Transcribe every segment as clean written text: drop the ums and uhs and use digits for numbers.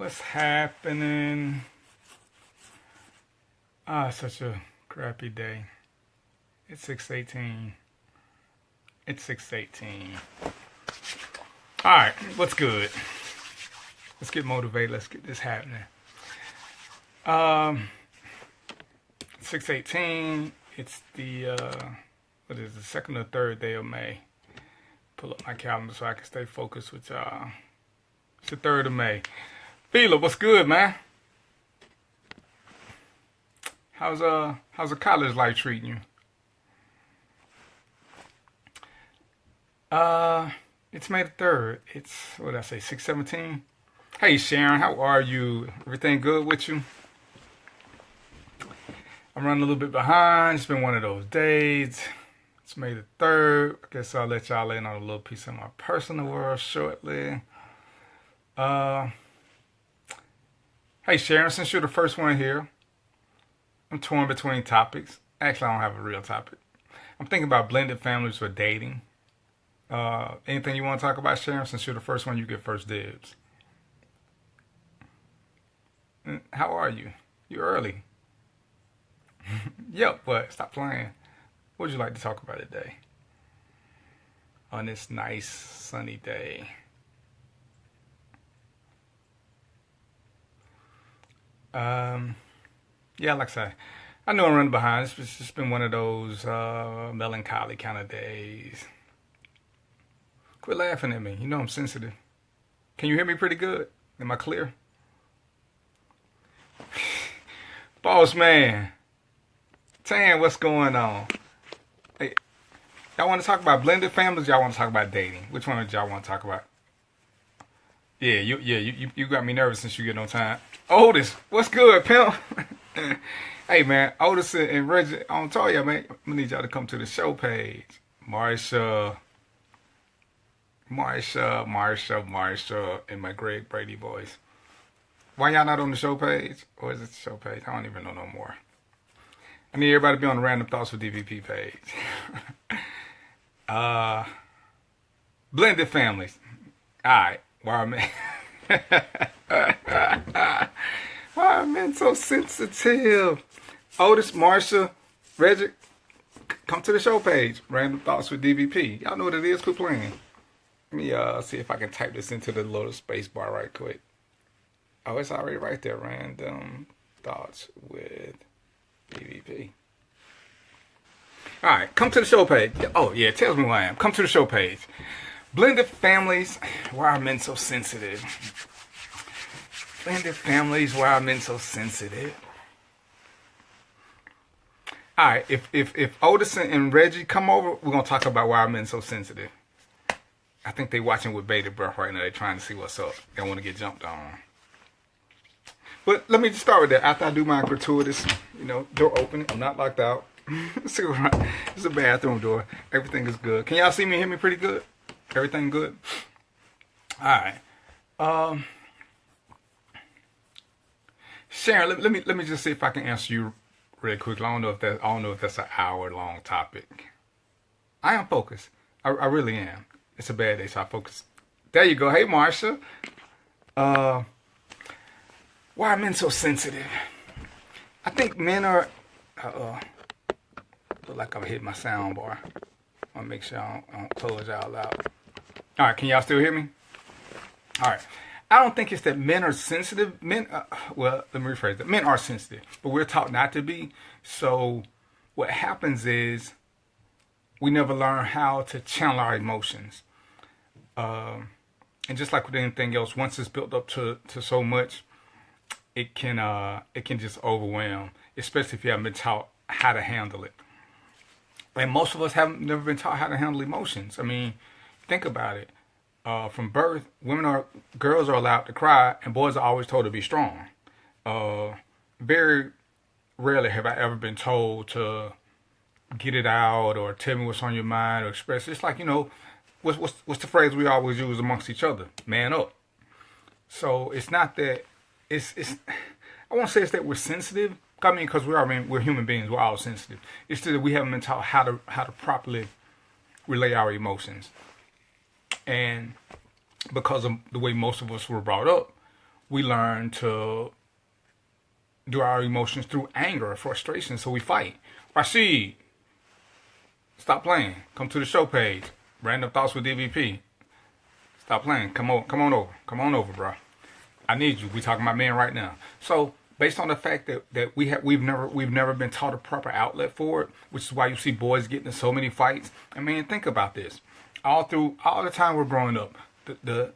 What's happening? Such a crappy day. It's 6:18. It's 6:18. All right, what's good? Let's get motivated. Let's get this happening. Um, 6:18. It's the what is it, the second or third day of May? Pull up my calendar so I can stay focused with y'all. It's the 3rd of May. Phila, what's good, man? How's the college life treating you? It's May the 3rd. It's what did I say, 6:17? Hey Sharon, how are you? Everything good with you? I'm running a little bit behind. It's been one of those days. It's May the 3rd. I guess I'll let y'all in on a little piece of my personal world shortly. Hey Sharon, since you're the first one here, I'm torn between topics. Actually, I don't have a real topic. I'm thinking about blended families for dating. Anything you want to talk about, Sharon? Since you're the first one, you get first dibs. How are you? You early. Yep, but stop playing. What would you like to talk about today? On this nice sunny day. Yeah, like I say, I know I'm running behind. It's just been one of those melancholy kind of days. Quit laughing at me. You know I'm sensitive. Can you hear me pretty good? Am I clear? Boss man. Tan, what's going on? Hey, y'all want to talk about blended families? Y'all want to talk about dating? Which one of y'all want to talk about? Yeah, you got me nervous since you get no time. Otis, what's good, pimp? Hey man, Otis and Reggie, I don't tell y'all, man. I'm gonna need y'all to come to the show page. Marsha, in my Greg Brady voice. Why y'all not on the show page? Or is it the show page? I don't even know no more. I need everybody to be on the Random Thoughts for DVP page. Blended families. Alright, why are men why are men so sensitive? Otis, Marsha, Reggie, come to the show page. Random Thoughts with DVP. Y'all know what it is. Quit playing. Let me see if I can type this into the little space bar right quick. Oh, it's already right there. Random Thoughts with DVP. Alright, come to the show page. Oh yeah, it tells me who I am. Come to the show page. Blended families. Why are men so sensitive? Blended families. Why are men so sensitive? Alright, if Otis and Reggie come over, we're gonna talk about why are men so sensitive. I think they watching with bated breath right now. They're trying to see what's up. They want to get jumped on. But let me just start with that. After I do my gratuitous, door opening, I'm not locked out. It's a bathroom door. Everything is good. Can y'all see me and hear me pretty good? Everything good? Alright. Sharon, let me just see if I can answer you real quickly. I don't know if that's an hour-long topic. I am focused. I really am. It's a bad day, so I focus. There you go. Hey, Marsha. Why are men so sensitive? I think men are. Look like I've hit my sound bar. I want to make sure I don't close y'all out. All right, can y'all still hear me? All right. I don't think it's that men are sensitive. Well, let me rephrase that. Men are sensitive, but we're taught not to be. So what happens is we never learn how to channel our emotions. And just like with anything else, once it's built up to so much, it can just overwhelm, especially if you haven't been taught how to handle it. And most of us never been taught how to handle emotions. I mean, think about it. From birth, girls are allowed to cry, and boys are always told to be strong. Very rarely have I ever been told to get it out or tell me what's on your mind or express. It's like, what's the phrase we always use amongst each other? Man up. So it's not that it's I won't say it's that we're sensitive. I mean, because we're human beings. We're all sensitive. It's that we haven't been taught how to properly relay our emotions. And because of the way most of us were brought up, we learn to do our emotions through anger or frustration, so we fight. Rashid, stop playing. Come to the show page. Random Thoughts with DVP. Stop playing. Come on over. Come on over, bro. I need you. We talking about men right now. So based on the fact that we've never been taught a proper outlet for it, which is why you see boys getting in so many fights. I mean, think about this. All the time we're growing up, the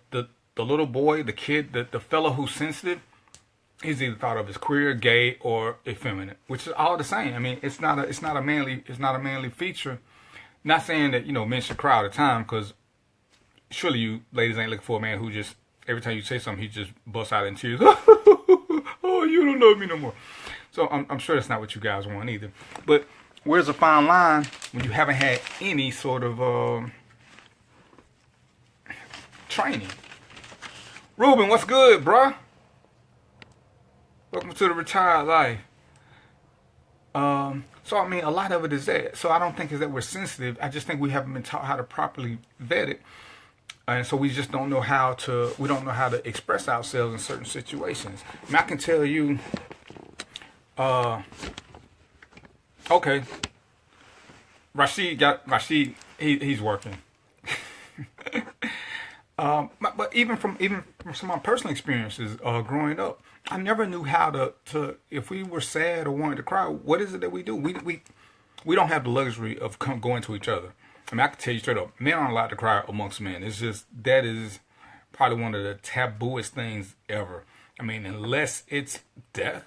little boy, the kid, the fellow who's sensitive, he's either thought of as queer, gay, or effeminate, which is all the same. I mean, it's not a manly feature. Not saying that men should cry all the time, because surely you ladies ain't looking for a man who just every time you say something he just busts out in tears. Oh, you don't love me no more. So I'm sure that's not what you guys want either. But where's the fine line when you haven't had any sort of training? Ruben, what's good, bruh? Welcome to the retired life. So I mean, a lot of it is that. So I don't think it's that we're sensitive. I just think we haven't been taught how to properly vet it, and so we just don't know how to. We don't know how to express ourselves in certain situations. I mean, I can tell you. Okay. Rashid. He's working. But even from some of my personal experiences growing up, I never knew how to if we were sad or wanted to cry, what is it that we do? We don't have the luxury of going to each other. I mean, I can tell you straight up, men aren't allowed to cry amongst men. It's just, that is probably one of the tabooest things ever. I mean, unless it's death,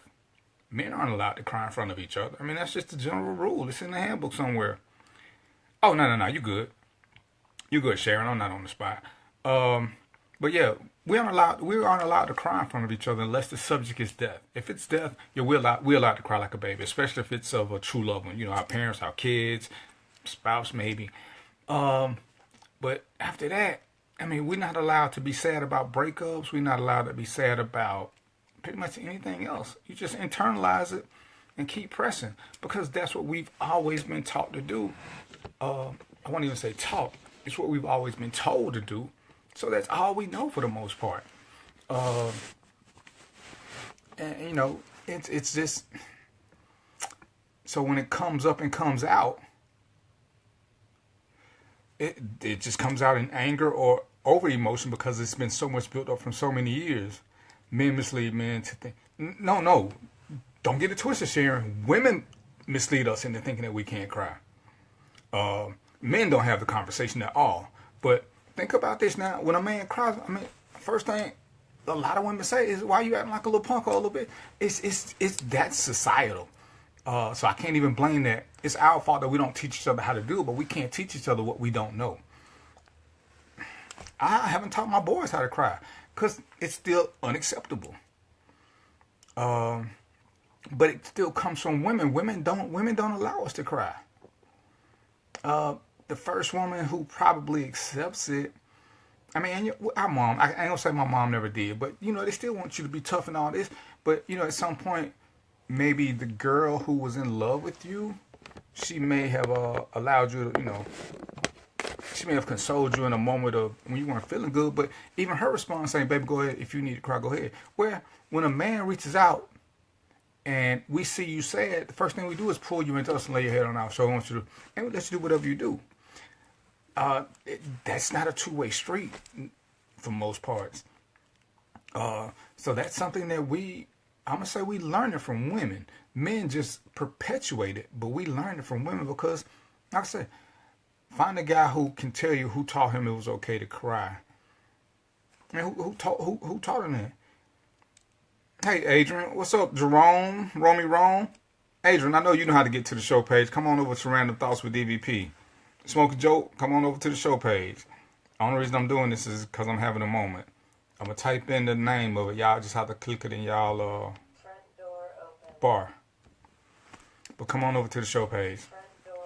men aren't allowed to cry in front of each other. I mean, that's just the general rule. It's in the handbook somewhere. Oh, no, you good. You good, Sharon. I'm not on the spot. But yeah, we aren't allowed to cry in front of each other unless the subject is death. If it's death, we're allowed to cry like a baby, especially if it's of a true loved one. Our parents, our kids, spouse, maybe. But after that, I mean, we're not allowed to be sad about breakups. We're not allowed to be sad about pretty much anything else. You just internalize it and keep pressing, because that's what we've always been taught to do. I won't even say taught. It's what we've always been told to do. So that's all we know for the most part. And it's just, so when it comes up and comes out, it just comes out in anger or over emotion, because it's been so much built up from so many years. Men mislead men to think. No, don't get it twisted, Sharon. Women mislead us into thinking that we can't cry. Men don't have the conversation at all. But think about this now. When a man cries, I mean, first thing a lot of women say is, "Why you acting like a little punk a little bit?" It's that's societal. So I can't even blame that. It's our fault that we don't teach each other how to do it, but we can't teach each other what we don't know. I haven't taught my boys how to cry because it's still unacceptable. But it still comes from women. Women don't allow us to cry. The first woman who probably accepts it, I mean, our mom, I ain't gonna say my mom never did, but they still want you to be tough and all this. But at some point, maybe the girl who was in love with you, she may have allowed you to, she may have consoled you in a moment of when you weren't feeling good. But even her response saying, "Baby, go ahead. If you need to cry, go ahead." Where when a man reaches out and we see you sad, the first thing we do is pull you into us and lay your head on our shoulder. I want you to, and we let you do whatever you do. That's not a two-way street for most parts. So that's something that I'm going to say we learned it from women. Men just perpetuate it, but we learned it from women because, like I said, find a guy who can tell you who taught him it was okay to cry. And who taught him that? Hey, Adrian. What's up, Jerome? Romy Rome? Adrian, I know you know how to get to the show page. Come on over to Random Thoughts with DVP. Smoke a joke, come on over to the show page. The only reason I'm doing this is because I'm having a moment. I'm going to type in the name of it. Y'all just have to click it in y'all front door open bar. But come on over to the show page. Front door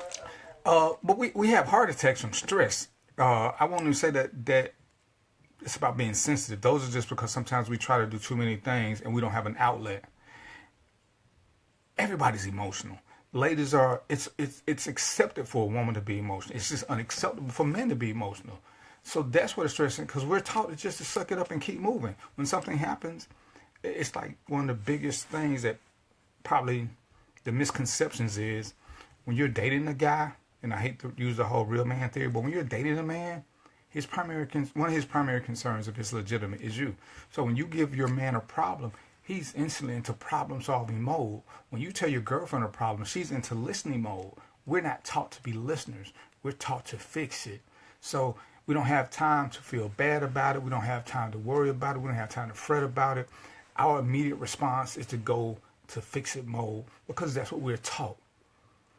open. But we have heart attacks from stress. I won't even say that it's about being sensitive. Those are just because sometimes we try to do too many things and we don't have an outlet. Everybody's emotional. Ladies it's accepted for a woman to be emotional. It's just unacceptable for men to be emotional. So that's what it's stressing, because we're taught just to suck it up and keep moving. When something happens, it's like one of the biggest things that probably the misconceptions is when you're dating a guy, and I hate to use the whole real man theory, but when you're dating a man, one of his primary concerns, if it's legitimate, is you. So when you give your man a problem, he's instantly into problem solving mode. When you tell your girlfriend a problem, she's into listening mode. We're not taught to be listeners. We're taught to fix it. So we don't have time to feel bad about it. We don't have time to worry about it. We don't have time to fret about it. Our immediate response is to go to fix it mode because that's what we're taught.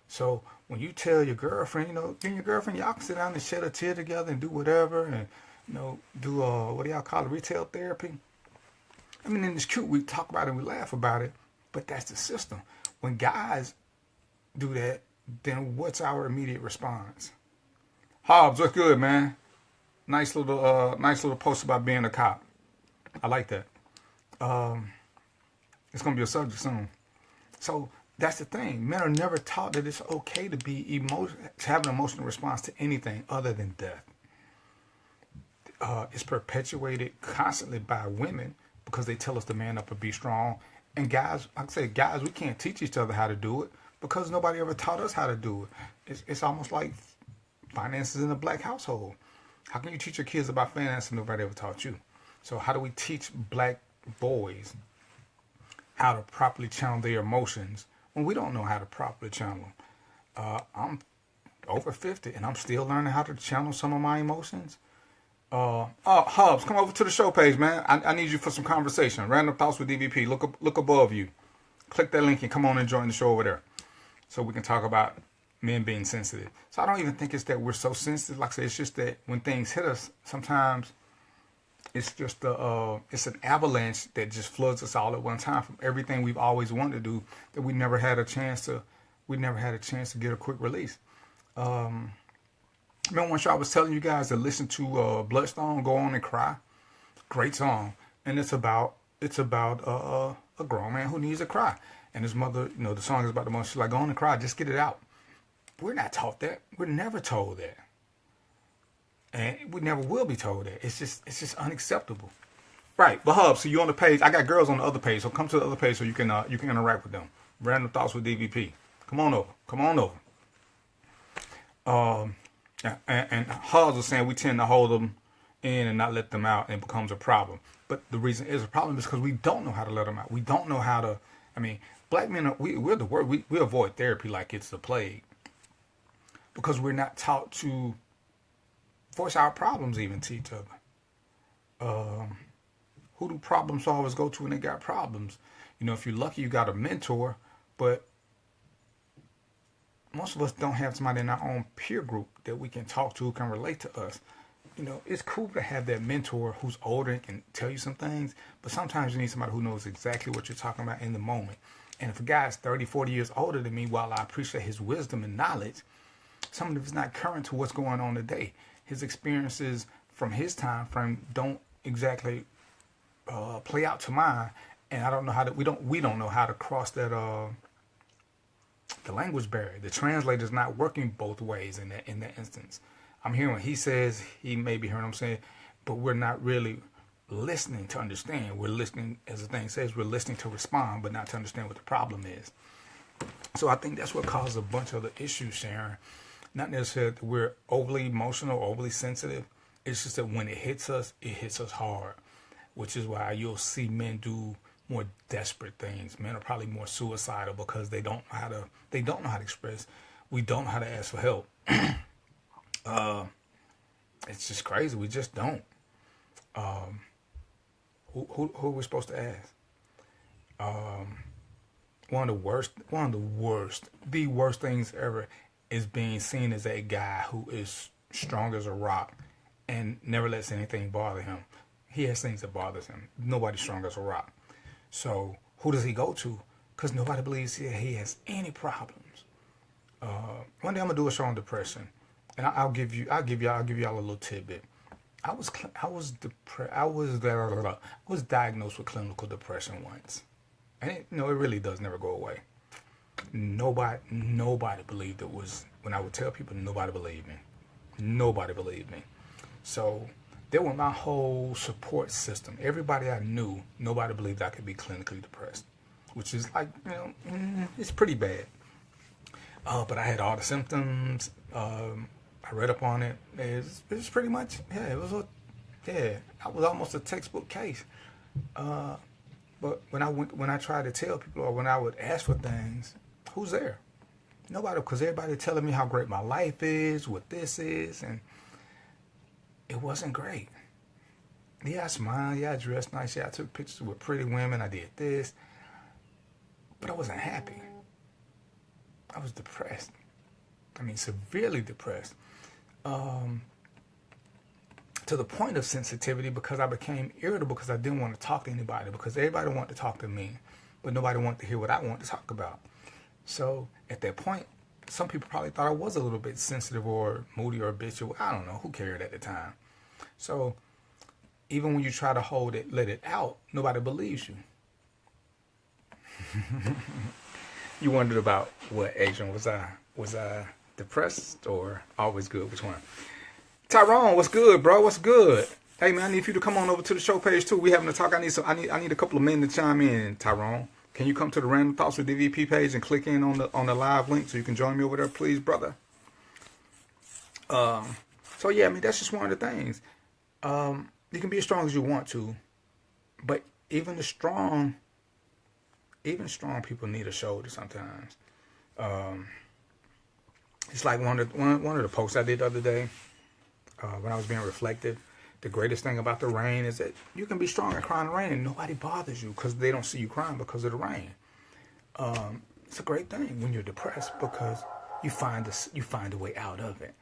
So when you tell your girlfriend, you and your girlfriend, y'all can sit down and shed a tear together and do whatever and, do, what do y'all call it, retail therapy? I mean, and it's cute. We talk about it and we laugh about it, but that's the system. When guys do that, then what's our immediate response? Hobbs, what's good, man? Nice little post about being a cop. I like that. It's gonna be a subject soon. So that's the thing. Men are never taught that it's okay to to have an emotional response to anything other than death. It's perpetuated constantly by women because they tell us to man up and be strong. And guys, like I say, guys, we can't teach each other how to do it because nobody ever taught us how to do it. It's almost like finances in a black household. How can you teach your kids about finance if nobody ever taught you? So how do we teach black boys how to properly channel their emotions when we don't know how to properly channel them? I'm over 50 and I'm still learning how to channel some of my emotions. Hubs, come over to the show page, man. I need you for some conversation. Random Thoughts with DVP. Look above you. Click that link and come on and join the show over there so we can talk about men being sensitive. So I don't even think it's that we're so sensitive. Like I said, it's just that when things hit us, sometimes it's just it's an avalanche that just floods us all at one time from everything we've always wanted to do that we never had a chance to get a quick release. Remember one show I was telling you guys to listen to Bloodstone, Go On and Cry? Great song. And it's about a grown man who needs to cry. And his mother, the song is about the mother. She's like, go on and cry, just get it out. We're not taught that. We're never told that. And we never will be told that. It's just unacceptable. Right, but Hub, so you on the page. I got girls on the other page, so come to the other page so you can interact with them. Random Thoughts with DVP. Come on over. And Hubs was saying we tend to hold them in and not let them out, and it becomes a problem. But the reason it's a problem is because we don't know how to let them out. We don't know how to. I mean, black men we're the word. We avoid therapy like it's the plague because we're not taught to voice our problems even to each other. Who do problem solvers go to when they got problems? If you're lucky, you got a mentor, but most of us don't have somebody in our own peer group that we can talk to who can relate to us. It's cool to have that mentor who's older and can tell you some things, but sometimes you need somebody who knows exactly what you're talking about in the moment. And if a guy is 30, 40 years older than me, while I appreciate his wisdom and knowledge, some of it is not current to what's going on today. His experiences from his time frame don't exactly play out to mine, and I don't know how to. We don't know how to cross that the language barrier. The translator's not working both ways in that instance. I'm hearing what he says. He may be hearing what I'm saying, but we're not really listening to understand. We're listening, as the thing says, we're listening to respond, but not to understand what the problem is. So I think that's what causes a bunch of the issues, Sharon. Not necessarily that we're overly emotional, overly sensitive. It's just that when it hits us hard, which is why you'll see men do more desperate things. Men are probably more suicidal because they don't know how to express. We don't know how to ask for help. It's just crazy. We just don't. Who are we supposed to ask? One of the worst things ever is being seen as a guy who is strong as a rock and never lets anything bother him. He has things that bothers him. Nobody's strong as a rock. So who does he go to? Because nobody believes he has any problems. One day I'm gonna do a show on depression, and I'll give y'all a little tidbit. I was diagnosed with clinical depression once, and it really does never go away. Nobody believed it was when I would tell people. Nobody believed me. So They were my whole support system. Everybody I knew, nobody believed I could be clinically depressed, which is like, it's pretty bad. But I had all the symptoms. I read up on it. It was pretty much, I was almost a textbook case. But when I tried to tell people, or when I would ask for things, who's there? Nobody, because everybody telling me how great my life is, what this is, and it wasn't great. Yeah, I smiled. Yeah, I dressed nice. Yeah, I took pictures with pretty women. I did this. But I wasn't happy. I was depressed. I mean, severely depressed. To the point of sensitivity, because I became irritable because I didn't want to talk to anybody, because everybody wanted to talk to me, but nobody wanted to hear what I wanted to talk about. So at that point, some people probably thought I was a little bit sensitive or moody or bitchy. I don't know. Who cared at the time? So even when you try to hold it, let it out, nobody believes you. You wondered about what, Adrian? Was I depressed or always good? Which one? Tyrone, what's good, bro? What's good? Hey man, I need you to come on over to the show page too. We having a talk. I need a couple of men to chime in. Tyrone, can you come to the Random Thoughts with DVP page and click in on the live link so you can join me over there, please, brother? So yeah, I mean that's just one of the things. You can be as strong as you want to, but even strong people need a shoulder sometimes. It's like one of the posts I did the other day. When I was being reflective, the greatest thing about the rain is that you can be strong and cry in the rain and nobody bothers you because they don't see you crying because of the rain. It's a great thing when you're depressed because you find a way out of it.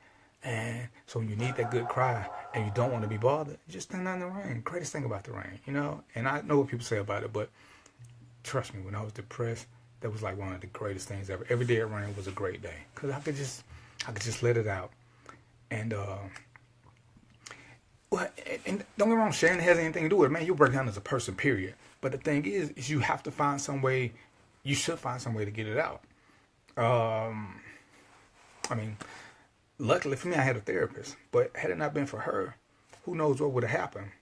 And so when you need that good cry and you don't want to be bothered, you just stand out in the rain. Greatest thing about the rain, And I know what people say about it, but trust me, when I was depressed, that was like one of the greatest things ever. Every day it rained was a great day because I could just let it out. And well, and don't get me wrong, sharing has anything to do with it. Man, you'll break down as a person, period. But the thing is you have to find some way. You should find some way to get it out. I mean, luckily for me, I had a therapist. But had it not been for her, who knows what would have happened?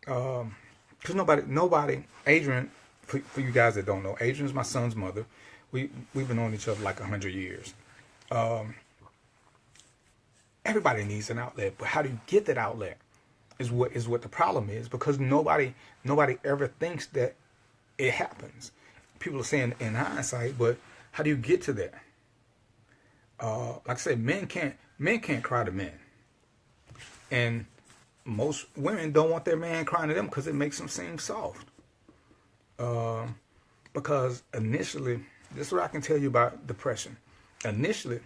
Because nobody. Adrian, for you guys that don't know, Adrian's my son's mother. We've been on each other like 100 years. Everybody needs an outlet, but how do you get that outlet is what the problem is, because nobody ever thinks that it happens. People are saying in hindsight, but how do you get to that? Like I said, men can't cry to men, and most women don't want their man crying to them because it makes them seem soft. Because initially, this is what I can tell you about depression. Initially,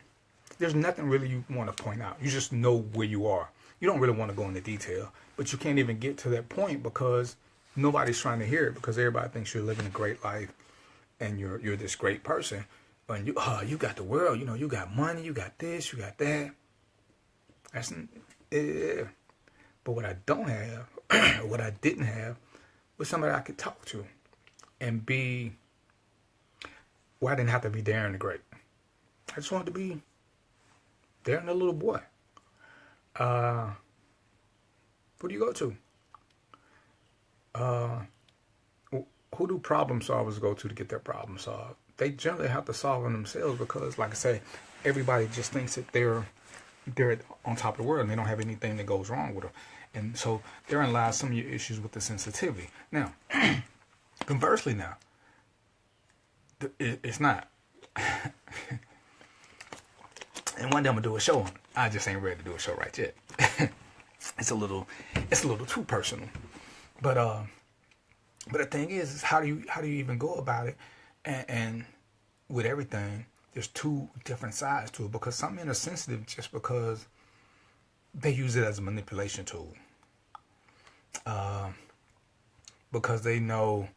there's nothing really you want to point out. You just know where you are. You don't really want to go into detail, but you can't even get to that point because nobody's trying to hear it, because everybody thinks you're living a great life and you're this great person. And you got the world, you got money, you got this, you got that. That's But what I don't have, what I didn't have, was somebody I could talk to and be. Well, I didn't have to be Darren the Great. I just wanted to be Darren the little boy. Who do you go to? Who do problem solvers go to get their problem solved? They generally have to solve them themselves because, like I say, everybody just thinks that they're on top of the world and they don't have anything that goes wrong with them. And so therein lies some of your issues with the sensitivity. Now, conversely now, it's not. And one day I'm gonna do a show on it. I just ain't ready to do a show right yet. It's a little too personal. But the thing is how do you even go about it? And with everything, there's two different sides to it, because some men are sensitive just because they use it as a manipulation tool. Because they know,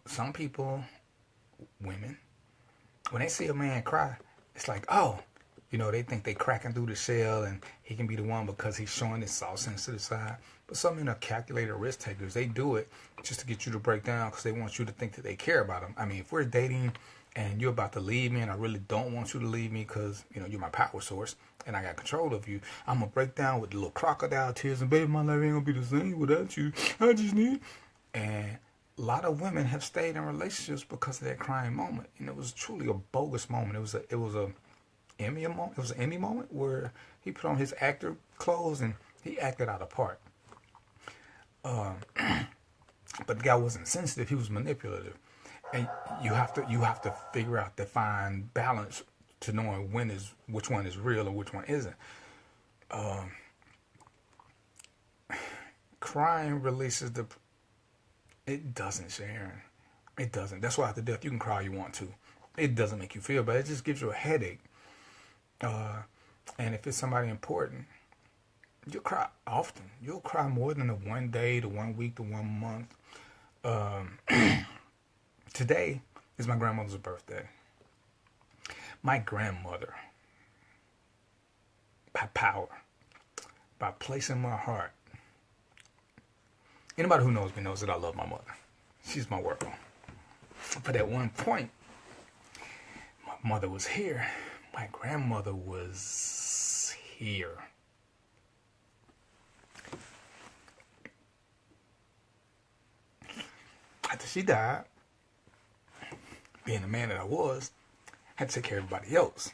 some people, women, when they see a man cry, it's like, oh, You know, they think they cracking through the shell and he can be the one because he's showing his soft sensitive side. But some men are calculated risk takers. They do it just to get you to break down because they want you to think that they care about them. I mean, if we're dating and you're about to leave me and I really don't want you to leave me because, you know, you're my power source and I got control of you, I'm going to break down with little crocodile tears and, baby, my life ain't going to be the same without you. I just need... And a lot of women have stayed in relationships because of that crying moment. And it was truly a bogus moment. It was a Emmy moment. It was an Emmy moment where he put on his actor clothes and he acted out a part. But the guy wasn't sensitive. He was manipulative, and you have to figure out the fine balance to knowing which one is real and which one isn't. Crying releases the. It doesn't, Sharon. It doesn't. That's why after death you can cry all you want to. It doesn't make you feel bad. It just gives you a headache. And if it's somebody important, you'll cry often. You'll cry more than the 1 day, the 1 week, the 1 month. Today is my grandmother's birthday. My grandmother, by power, by placing my heart. Anybody who knows me knows that I love my mother. She's my world. But at one point, my mother was here. My grandmother was here. After she died, being the man that I was, I had to take care of everybody else.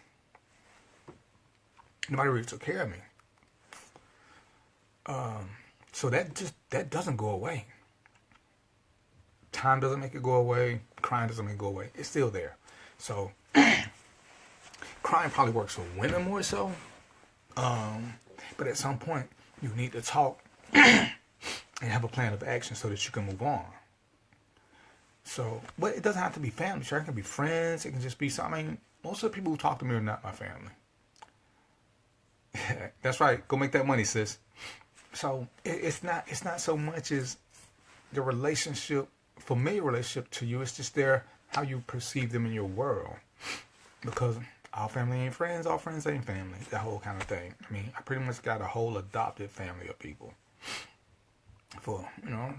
Nobody really took care of me. So that doesn't go away. Time doesn't make it go away. Crying doesn't make it go away. It's still there. So crying probably works for women more so. But at some point, you need to talk and have a plan of action so that you can move on. So, but it doesn't have to be family. Sure, it can be friends. It can just be something. I mean, most of the people who talk to me are not my family. That's right. Go make that money, sis. So it's not so much as the relationship, familiar relationship to you. It's just how you perceive them in your world. Because all family ain't friends, all friends ain't family. That whole kind of thing. I mean, I pretty much got a whole adopted family of people. For,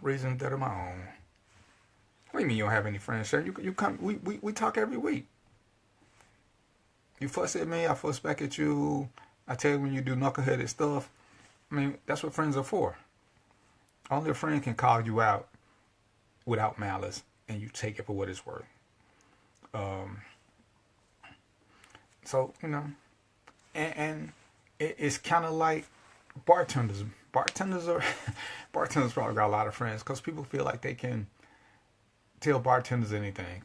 reasons that are my own. What do you mean you don't have any friends, sir? You come, we talk every week. You fuss at me, I fuss back at you. I tell you when you do knuckleheaded stuff. I mean, that's what friends are for. Only a friend can call you out without malice, and you take it for what it's worth. So, and it's kind of like bartenders. Bartenders probably got a lot of friends because people feel like they can tell bartenders anything.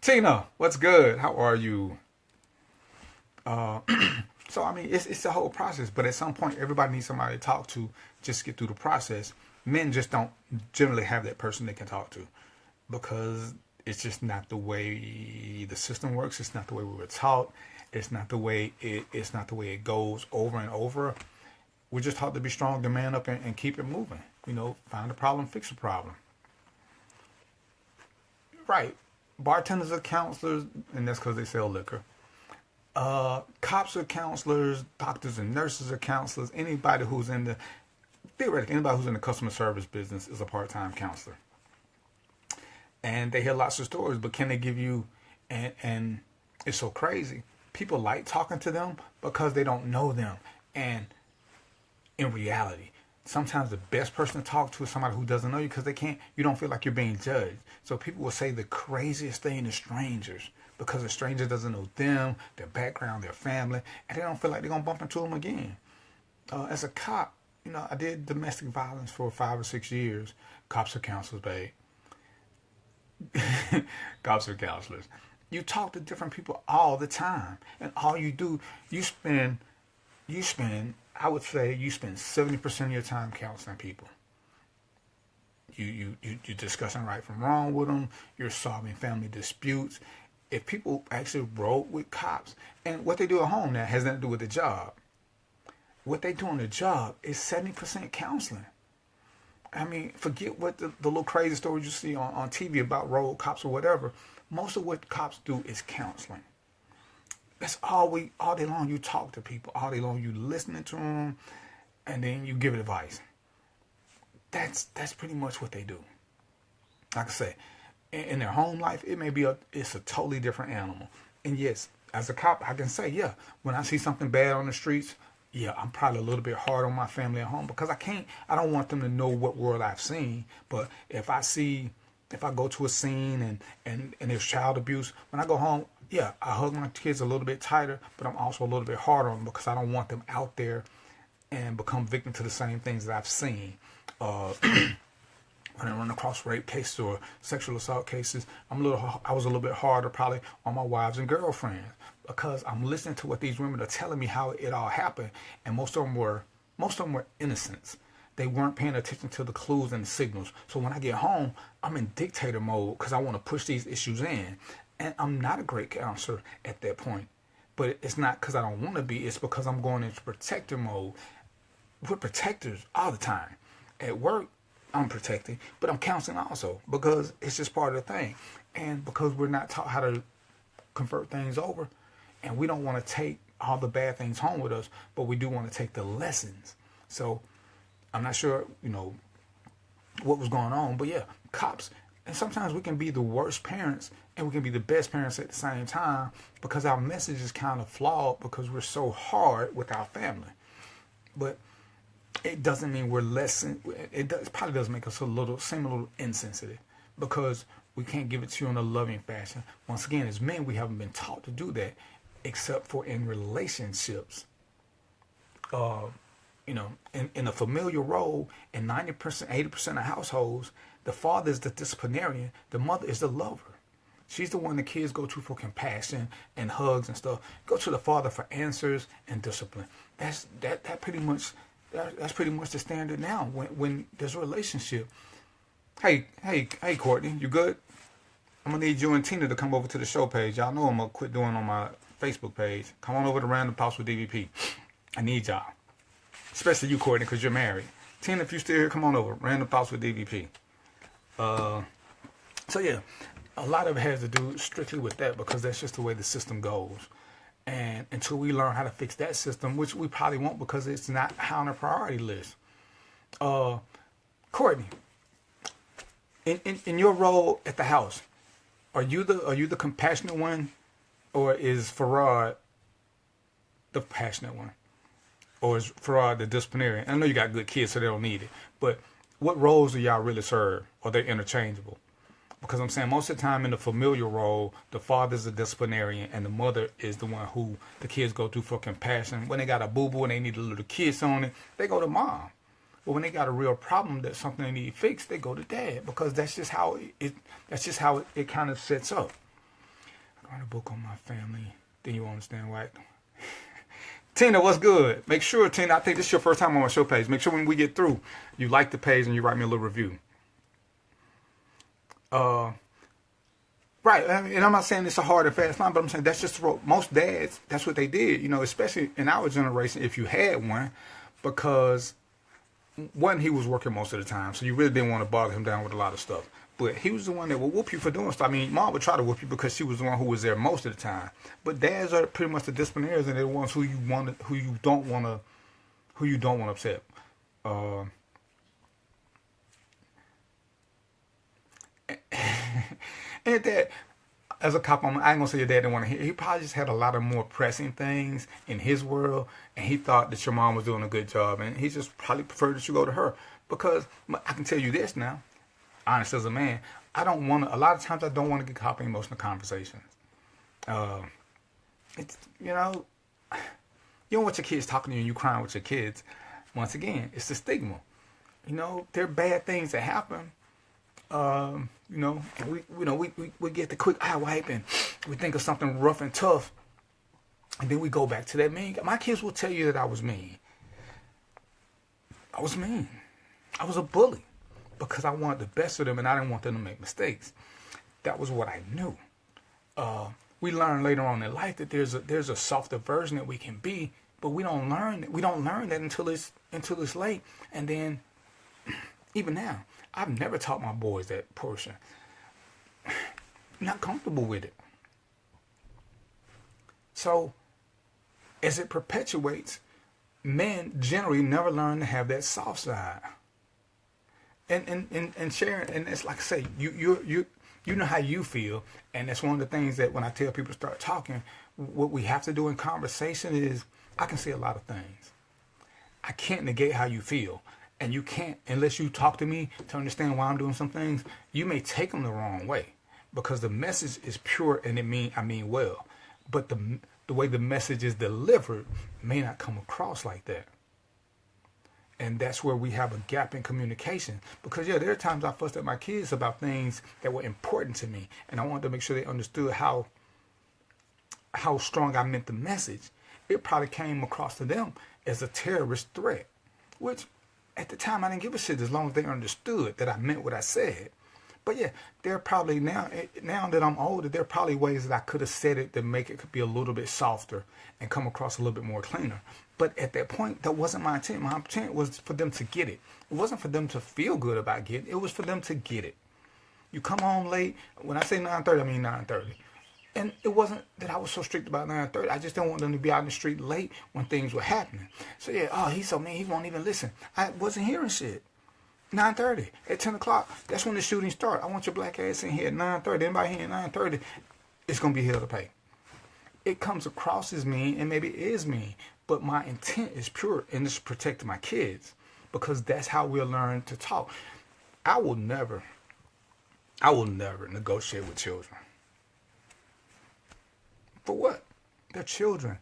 Tina, what's good? How are you? So, I mean, it's a whole process. But at some point, everybody needs somebody to talk to just to get through the process. Men just don't generally have that person they can talk to because it's just not the way the system works. It's not the way we were taught. It's not the way it goes over and over. We're just taught to be strong, to man up, and keep it moving. Find a problem, fix a problem. Right. Bartenders are counselors, and that's because they sell liquor. Cops are counselors. Doctors and nurses are counselors. Anybody who's in the customer service business is a part-time counselor. And they hear lots of stories, but can they give you, and it's so crazy. People like talking to them because they don't know them. And in reality, sometimes the best person to talk to is somebody who doesn't know you because you don't feel like you're being judged. So people will say the craziest thing to strangers because a stranger doesn't know them, their background, their family, and they don't feel like they're going to bump into them again. As a cop, I did domestic violence for 5 or 6 years. Cops are counselors, babe. Cops are counselors. You talk to different people all the time, and all you do, you spend, I would say, you spend 70% of your time counseling people. You're discussing right from wrong with them. You're solving family disputes. If people actually roll with cops, and what they do at home now has nothing to do with the job. What they do on the job is 70% counseling. I mean, forget what the little crazy stories you see on TV about road cops or whatever. Most of what cops do is counseling. That's all day long you talk to people. All day long you listening to them, and then you give advice. That's pretty much what they do. Like I say, in their home life, it's a totally different animal. And yes, as a cop, I can say, yeah, when I see something bad on the streets, yeah, I'm probably a little bit hard on my family at home because I don't want them to know what world I've seen. But if I go to a scene and there's child abuse, when I go home, yeah, I hug my kids a little bit tighter, but I'm also a little bit harder on them because I don't want them out there and become victim to the same things that I've seen. When I run across rape cases or sexual assault cases, I was a little bit harder probably on my wives and girlfriends because I'm listening to what these women are telling me how it all happened, and most of them were innocents. They weren't paying attention to the clues and the signals. So when I get home, I'm in dictator mode because I want to push these issues in, and I'm not a great counselor at that point. But it's not because I don't want to be. It's because I'm going into protector mode. We're protectors all the time. At work, I'm protecting, but I'm counseling also because it's just part of the thing. And because we're not taught how to convert things over, and we don't want to take all the bad things home with us, but we do want to take the lessons. So I'm not sure, what was going on, but yeah, cops. And sometimes we can be the worst parents and we can be the best parents at the same time because our message is kind of flawed because we're so hard with our family. But it doesn't mean we're less. It probably does make us seem a little insensitive because we can't give it to you in a loving fashion. Once again, as men, we haven't been taught to do that, except for in relationships. In a familial role, in 90%, 80% of households, the father is the disciplinarian, the mother is the lover. She's the one the kids go to for compassion and hugs and stuff. Go to the father for answers and discipline. That's pretty much the standard now when there's a relationship. Hey, Courtney, you good? I'm gonna need you and Tina to come over to the show page. Y'all know I'm gonna quit doing on my Facebook page. Come on over to Random Thoughts with DVP. I need y'all, especially you, Courtney, because you're married. Tina, if you're still here, come on over. Random Thoughts with DVP. So yeah, a lot of it has to do strictly with that because that's just the way the system goes. And until we learn how to fix that system, which we probably won't because it's not high on the priority list. Courtney, in your role at the house, are you the compassionate one, or is Farad the passionate one, or is Farad the disciplinarian? I know you got good kids, so they don't need it. But what roles do y'all really serve? Are they interchangeable? Because I'm saying most of the time in the familial role, the father's the disciplinarian and the mother is the one who the kids go to for compassion. When they got a boo-boo and they need a little kiss on it, they go to mom. But when they got a real problem that something they need fixed, they go to dad because that's just how it kind of sets up. I write a book on my family, then you understand why. Tina, what's good? Make sure, Tina, I think this is your first time on my show page. Make sure when we get through, you like the page and you write me a little review. Right, and I'm not saying it's a hard and fast line, but I'm saying that's just most dads, that's what they did, especially in our generation, if you had one, because one, he was working most of the time, so you really didn't want to bother him down with a lot of stuff. But he was the one that would whoop you for doing stuff. I mean, mom would try to whoop you because she was the one who was there most of the time. But dads are pretty much the disciplinarians, and they're the ones who you don't want to upset. And that, as a cop, I ain't gonna say your dad didn't want to hear. He probably just had a lot of more pressing things in his world, and he thought that your mom was doing a good job, and he just probably preferred that you go to her. Because I can tell you this now, honest as a man, a lot of times I don't want to get caught in emotional conversations. It's, you don't want your kids talking to you and you crying with your kids. Once again, it's the stigma. There are bad things that happen. And we get the quick eye wipe and we think of something rough and tough, and then we go back to that mean. My kids will tell you that I was mean. I was mean. I was a bully because I wanted the best for them and I didn't want them to make mistakes. That was what I knew. We learn later on in life that there's a softer version that we can be, but we don't learn that until it's late. And then even now, I've never taught my boys that portion. I'm not comfortable with it. So as it perpetuates, men generally never learn to have that soft side. And sharing, and it's like I say, you know how you feel, and that's one of the things that when I tell people to start talking, what we have to do in conversation is I can say a lot of things. I can't negate how you feel, and you can't unless you talk to me to understand why I'm doing some things. You may take them the wrong way because the message is pure and I mean well, but the way the message is delivered may not come across like that. And that's where we have a gap in communication. Because, yeah, there are times I fussed at my kids about things that were important to me. And I wanted to make sure they understood how strong I meant the message. It probably came across to them as a terrorist threat. Which, at the time, I didn't give a shit as long as they understood that I meant what I said. But, yeah, there are probably, now that I'm older, there are probably ways that I could have said it to make it be a little bit softer and come across a little bit more cleaner. But at that point, that wasn't my intent. My intent was for them to get it. It wasn't for them to feel good about getting it. It was for them to get it. You come home late. When I say 9:30, I mean 9:30. And it wasn't that I was so strict about 9:30. I just didn't want them to be out in the street late when things were happening. So, yeah, oh, he's so mean. He won't even listen. I wasn't hearing shit. 9:30. At 10 o'clock, that's when the shooting starts. I want your black ass in here at 9:30. Anybody here at 9:30, it's going to be hell to pay. It comes across as mean, and maybe it is mean. But my intent is pure, and it's to protect my kids, because that's how we'll learn to talk. I will never negotiate with children. For what? They're children.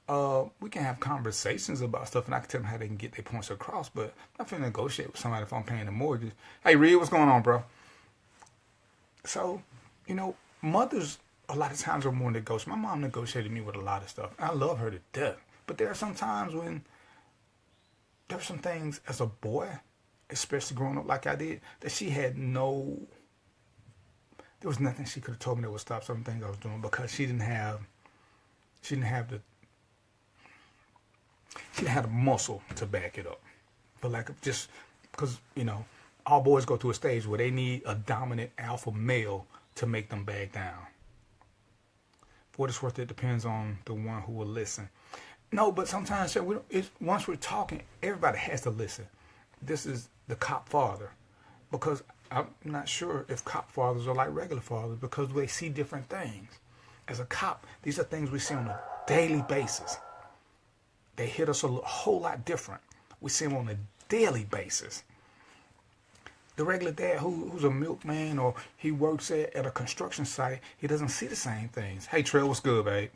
We can have conversations about stuff, and I can tell them how they can get their points across, but I'm not finna negotiate with somebody if I'm paying the mortgage. Hey, Reed, what's going on, bro? So, mothers a lot of times are more negotiable. My mom negotiated me with a lot of stuff. I love her to death. But there are some times when there were some things as a boy, especially growing up like I did, that she had there was nothing she could have told me that would stop some things I was doing, because she didn't have the muscle to back it up. But just because, all boys go through a stage where they need a dominant alpha male to make them back down. For what it's worth, it depends on the one who will listen. No, but sometimes once we're talking, everybody has to listen. This is the cop father, because I'm not sure if cop fathers are like regular fathers, because they see different things. As a cop, these are things we see on a daily basis. They hit us a whole lot different. We see them on a daily basis. The regular dad who's a milkman, or he works at a construction site, he doesn't see the same things. Hey, Trell, what's good, babe?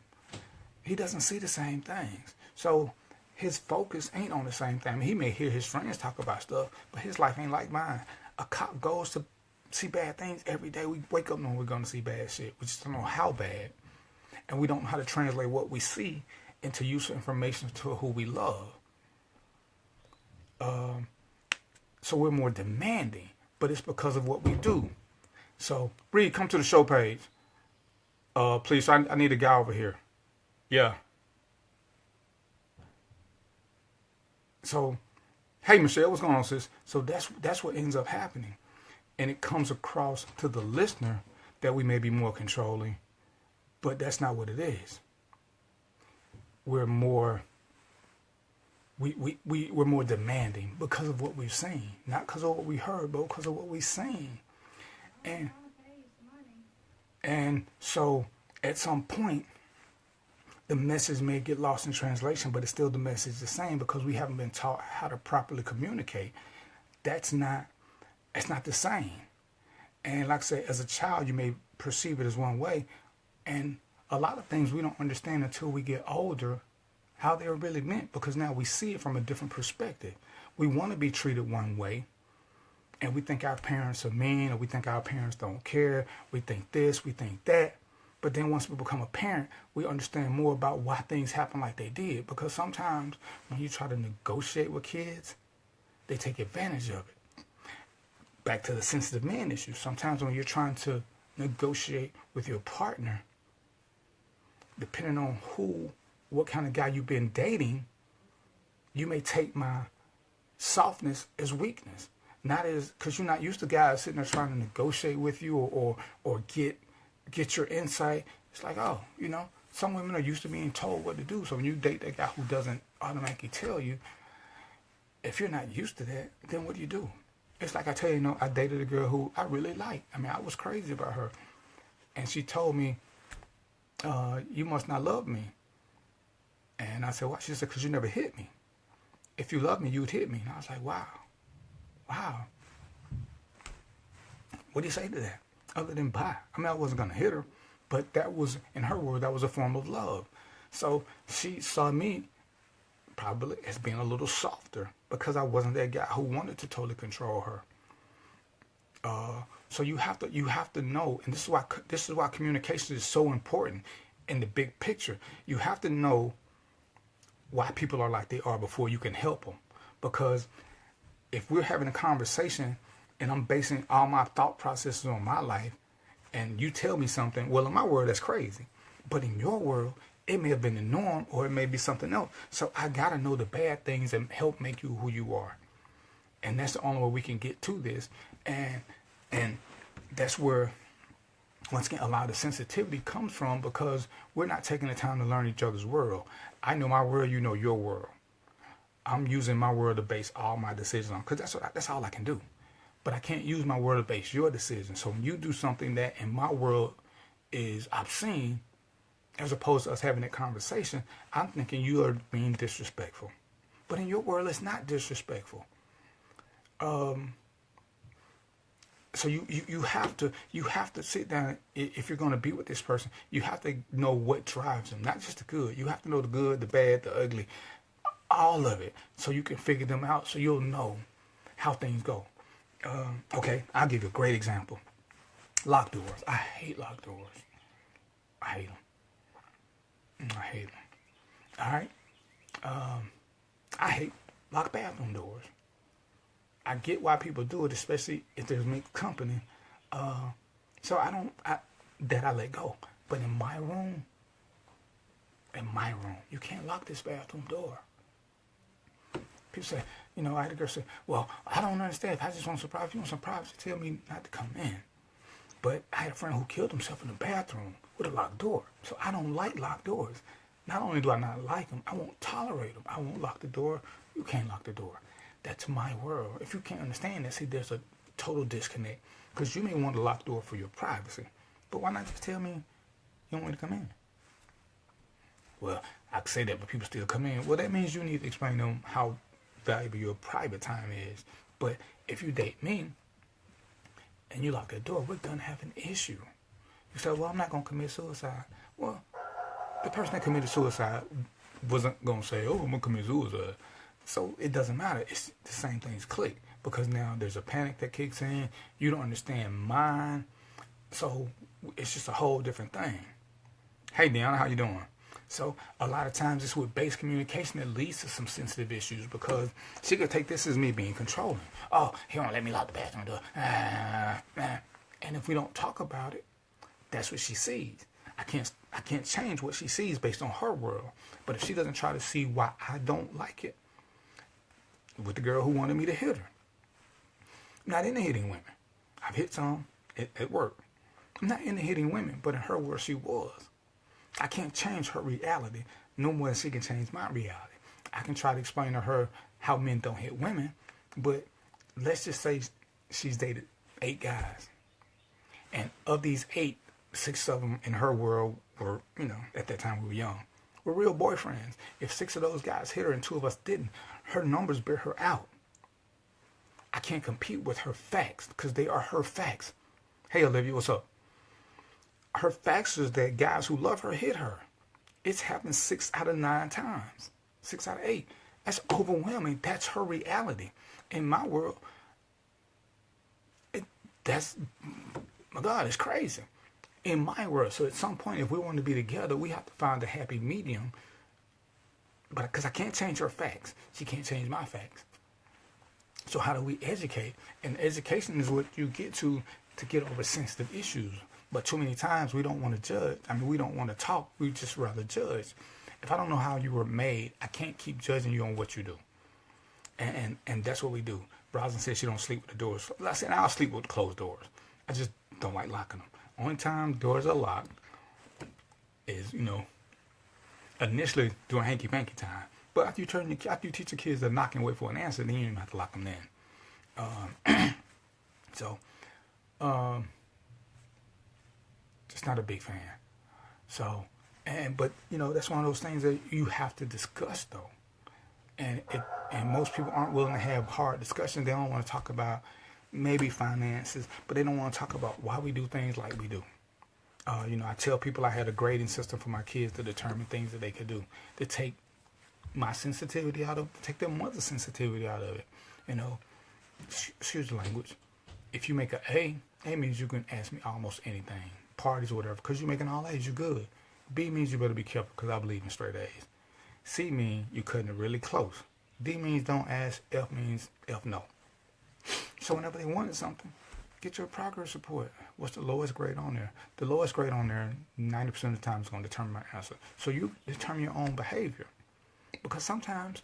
He doesn't see the same things. So his focus ain't on the same thing. I mean, he may hear his friends talk about stuff, but his life ain't like mine. A cop goes to see bad things every day. We wake up knowing we're going to see bad shit. We just don't know how bad. And we don't know how to translate what we see into useful information to who we love. So we're more demanding, but it's because of what we do. So, Reed, come to the show page. Please, I need a guy over here. Yeah. So, hey, Michelle, what's going on, sis? So that's what ends up happening. And it comes across to the listener that we may be more controlling, but that's not what it is. We're more demanding because of what we've seen, not because of what we heard, but because of what we've seen. And so at some point, the message may get lost in translation, but it's still the message the same, because we haven't been taught how to properly communicate. It's not the same. And like I said, as a child, you may perceive it as one way. And a lot of things we don't understand until we get older, how they were really meant, because now we see it from a different perspective. We want to be treated one way, and we think our parents are mean, or we think our parents don't care. We think this, we think that. But then once we become a parent, we understand more about why things happen like they did. Because sometimes when you try to negotiate with kids, they take advantage of it. Back to the sensitive man issue. Sometimes when you're trying to negotiate with your partner, depending on what kind of guy you've been dating, you may take my softness as weakness. Not as, because you're not used to guys sitting there trying to negotiate with you or get your insight. It's like, some women are used to being told what to do. So when you date that guy who doesn't automatically tell you, if you're not used to that, then what do? It's like I tell you, I dated a girl who I really liked. I mean, I was crazy about her. And she told me, you must not love me. And I said, why? She said, because you never hit me. If you loved me, you would hit me. And I was like, wow. What do you say to that? Other than bye. I mean, I wasn't going to hit her, but that was, in her word, that was a form of love. So she saw me probably as being a little softer because I wasn't that guy who wanted to totally control her. So you have to know, and this is why communication is so important in the big picture. You have to know why people are like they are before you can help them. Because if we're having a conversation and I'm basing all my thought processes on my life, and you tell me something, well, in my world, that's crazy. But in your world, it may have been the norm, or it may be something else. So I got to know the bad things and help make you who you are. And that's the only way we can get to this. And that's where, once again, a lot of sensitivity comes from, because we're not taking the time to learn each other's world. I know my world, you know your world. I'm using my world to base all my decisions on, because that's all I can do. But I can't use my world to base your decisions. So when you do something that in my world is obscene, as opposed to us having that conversation, I'm thinking you are being disrespectful. But in your world, it's not disrespectful. So you have to sit down. If you're going to be with this person, you have to know what drives them, not just the good. You have to know the good, the bad, the ugly, all of it, so you can figure them out, so you'll know how things go. Okay, I'll give you a great example. Locked doors. I hate locked doors. I hate them. All right. I hate locked bathroom doors. I get why people do it, especially if there's mixed company. So I let go. But in my room, you can't lock this bathroom door. People say, I had a girl say, well, I don't understand. If I just want some privacy, you want some privacy, tell me not to come in. But I had a friend who killed himself in the bathroom with a locked door. So I don't like locked doors. Not only do I not like them, I won't tolerate them. I won't lock the door. You can't lock the door. That's my world. If you can't understand that, see, there's a total disconnect. Because you may want a locked door for your privacy. But why not just tell me you don't want me to come in? Well, I can say that, but people still come in. Well, that means you need to explain to them how valuable your private time is. But if you date me and you lock that door, we're going to have an issue. You say, well, I'm not going to commit suicide. Well, the person that committed suicide wasn't going to say, oh, I'm going to commit suicide. So it doesn't matter. It's the same things click, because now there's a panic that kicks in. You don't understand mine. So it's just a whole different thing. Hey, Deanna, how you doing? So a lot of times it's with base communication that leads to some sensitive issues, because she could take this as me being controlling. Oh, he won't let me lock the bathroom door. And if we don't talk about it, that's what she sees. I can't change what she sees based on her world. But if she doesn't try to see why I don't like it, with the girl who wanted me to hit her, I'm not into hitting women. I've hit some at work. I'm not into hitting women, but in her world she was. I can't change her reality no more than she can change my reality. I can try to explain to her how men don't hit women, but let's just say she's dated 8 guys. And of these 8, 6 of them in her world were, at that time we were young, were real boyfriends. If 6 of those guys hit her and 2 of us didn't, her numbers bear her out. I can't compete with her facts because they are her facts. Hey, Olivia, what's up? Her facts is that guys who love her hit her. It's happened 6 out of 9 times. 6 out of 8. That's overwhelming. That's her reality. In my world, my God, it's crazy. In my world, so at some point, if we want to be together, we have to find a happy medium. But because I can't change her facts, she can't change my facts. So how do we educate? And education is what you get to get over sensitive issues. But too many times we don't want to judge. I mean, we don't want to talk. We just rather judge. If I don't know how you were made, I can't keep judging you on what you do. And that's what we do. Rosin says she don't sleep with the doors. I said, I'll sleep with closed doors. I just don't like locking them. Only time doors are locked is, initially during hanky panky time. But after you teach the kids to knock and wait for an answer, then you don't even have to lock them in. So, just not a big fan. So, but that's one of those things that you have to discuss though, and most people aren't willing to have hard discussions. They don't want to talk about maybe finances, but they don't want to talk about why we do things like we do. I tell people I had a grading system for my kids to determine things that they could do, to take my sensitivity out of, to take their mother's sensitivity out of it. Excuse the language. If you make an A means you can ask me almost anything, parties or whatever, because you're making all A's, you're good. B means you better be careful because I believe in straight A's. C means you cutting it really close. D means don't ask. F means F no. So whenever they wanted something, get your progress report. What's the lowest grade on there? The lowest grade on there, 90% of the time, is going to determine my answer. So you determine your own behavior. Because sometimes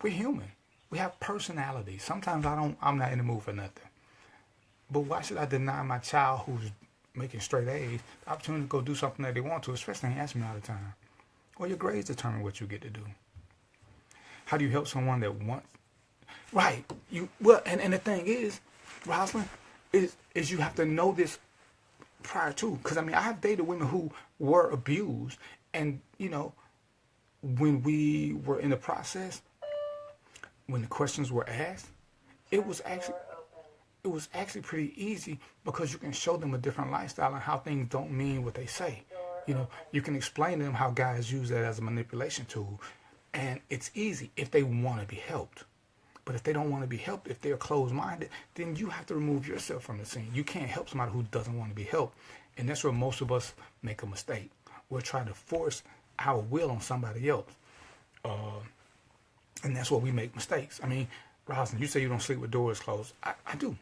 we're human. We have personality. Sometimes I'm not in the mood for nothing. But why should I deny my child who's making straight A's the opportunity to go do something that they want to, especially when they ask me all the time? Well, your grades determine what you get to do. How do you help someone that wants... Right. And the thing is, Rosalind, is you have to know this prior to. Because, I have dated women who were abused. And, when we were in the process, when the questions were asked, it was actually pretty easy because you can show them a different lifestyle and how things don't mean what they say. You can explain to them how guys use that as a manipulation tool. And it's easy if they want to be helped. But if they don't want to be helped, if they're closed-minded, then you have to remove yourself from the scene. You can't help somebody who doesn't want to be helped. And that's where most of us make a mistake. We're trying to force our will on somebody else. And that's where we make mistakes. Rosalind, you say you don't sleep with doors closed. I do.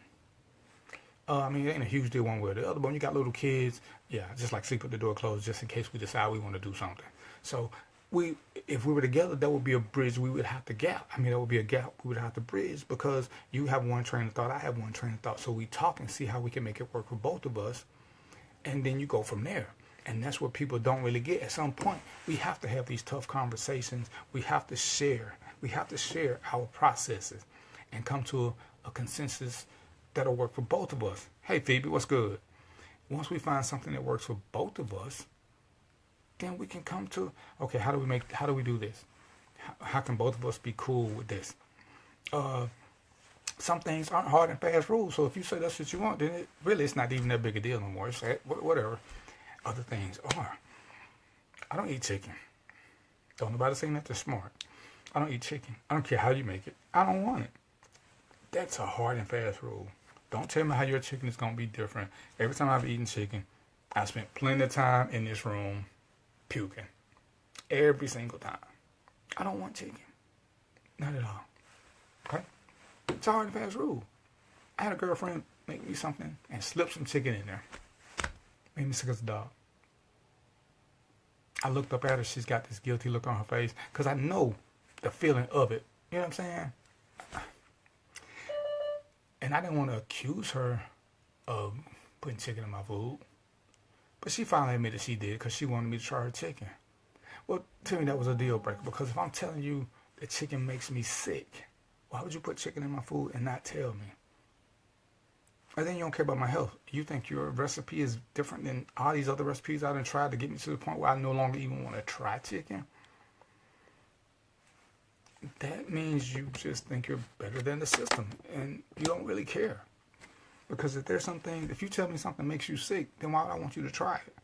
It ain't a huge deal one way or the other, but when you got little kids, yeah, just like sleep with the door closed just in case we decide we want to do something. So if we were together, that would be a bridge we would have to gap. That would be a gap we would have to bridge because you have one train of thought, I have one train of thought. So we talk and see how we can make it work for both of us. And then you go from there. And that's what people don't really get. At some point, we have to have these tough conversations. We have to share. We have to share our processes and come to a consensus that'll work for both of us. Hey, Phoebe, what's good? Once we find something that works for both of us, then we can come to, okay, how do we do this? How can both of us be cool with this? Some things aren't hard and fast rules. So if you say that's what you want, then it's not even that big a deal no more. It's whatever. Other things are. I don't eat chicken. Don't nobody say nothing smart. I don't eat chicken. I don't care how you make it. I don't want it. That's a hard and fast rule. Don't tell me how your chicken is going to be different. Every time I've eaten chicken, I spent plenty of time in this room puking. Every single time. I don't want chicken. Not at all. Okay? It's a hard and fast rule. I had a girlfriend make me something and slip some chicken in there. Made me sick as a dog. I looked up at her. She's got this guilty look on her face because I know the feeling of it. You know what I'm saying? And I didn't want to accuse her of putting chicken in my food. But she finally admitted she did because she wanted me to try her chicken. Well, to me, that was a deal breaker because if I'm telling you that chicken makes me sick, why would you put chicken in my food and not tell me? And then you don't care about my health. You think your recipe is different than all these other recipes I done tried to get me to the point where I no longer even want to try chicken? That means you just think you're better than the system and you don't really care. Because if there's something, if you tell me something makes you sick, then why would I want you to try it?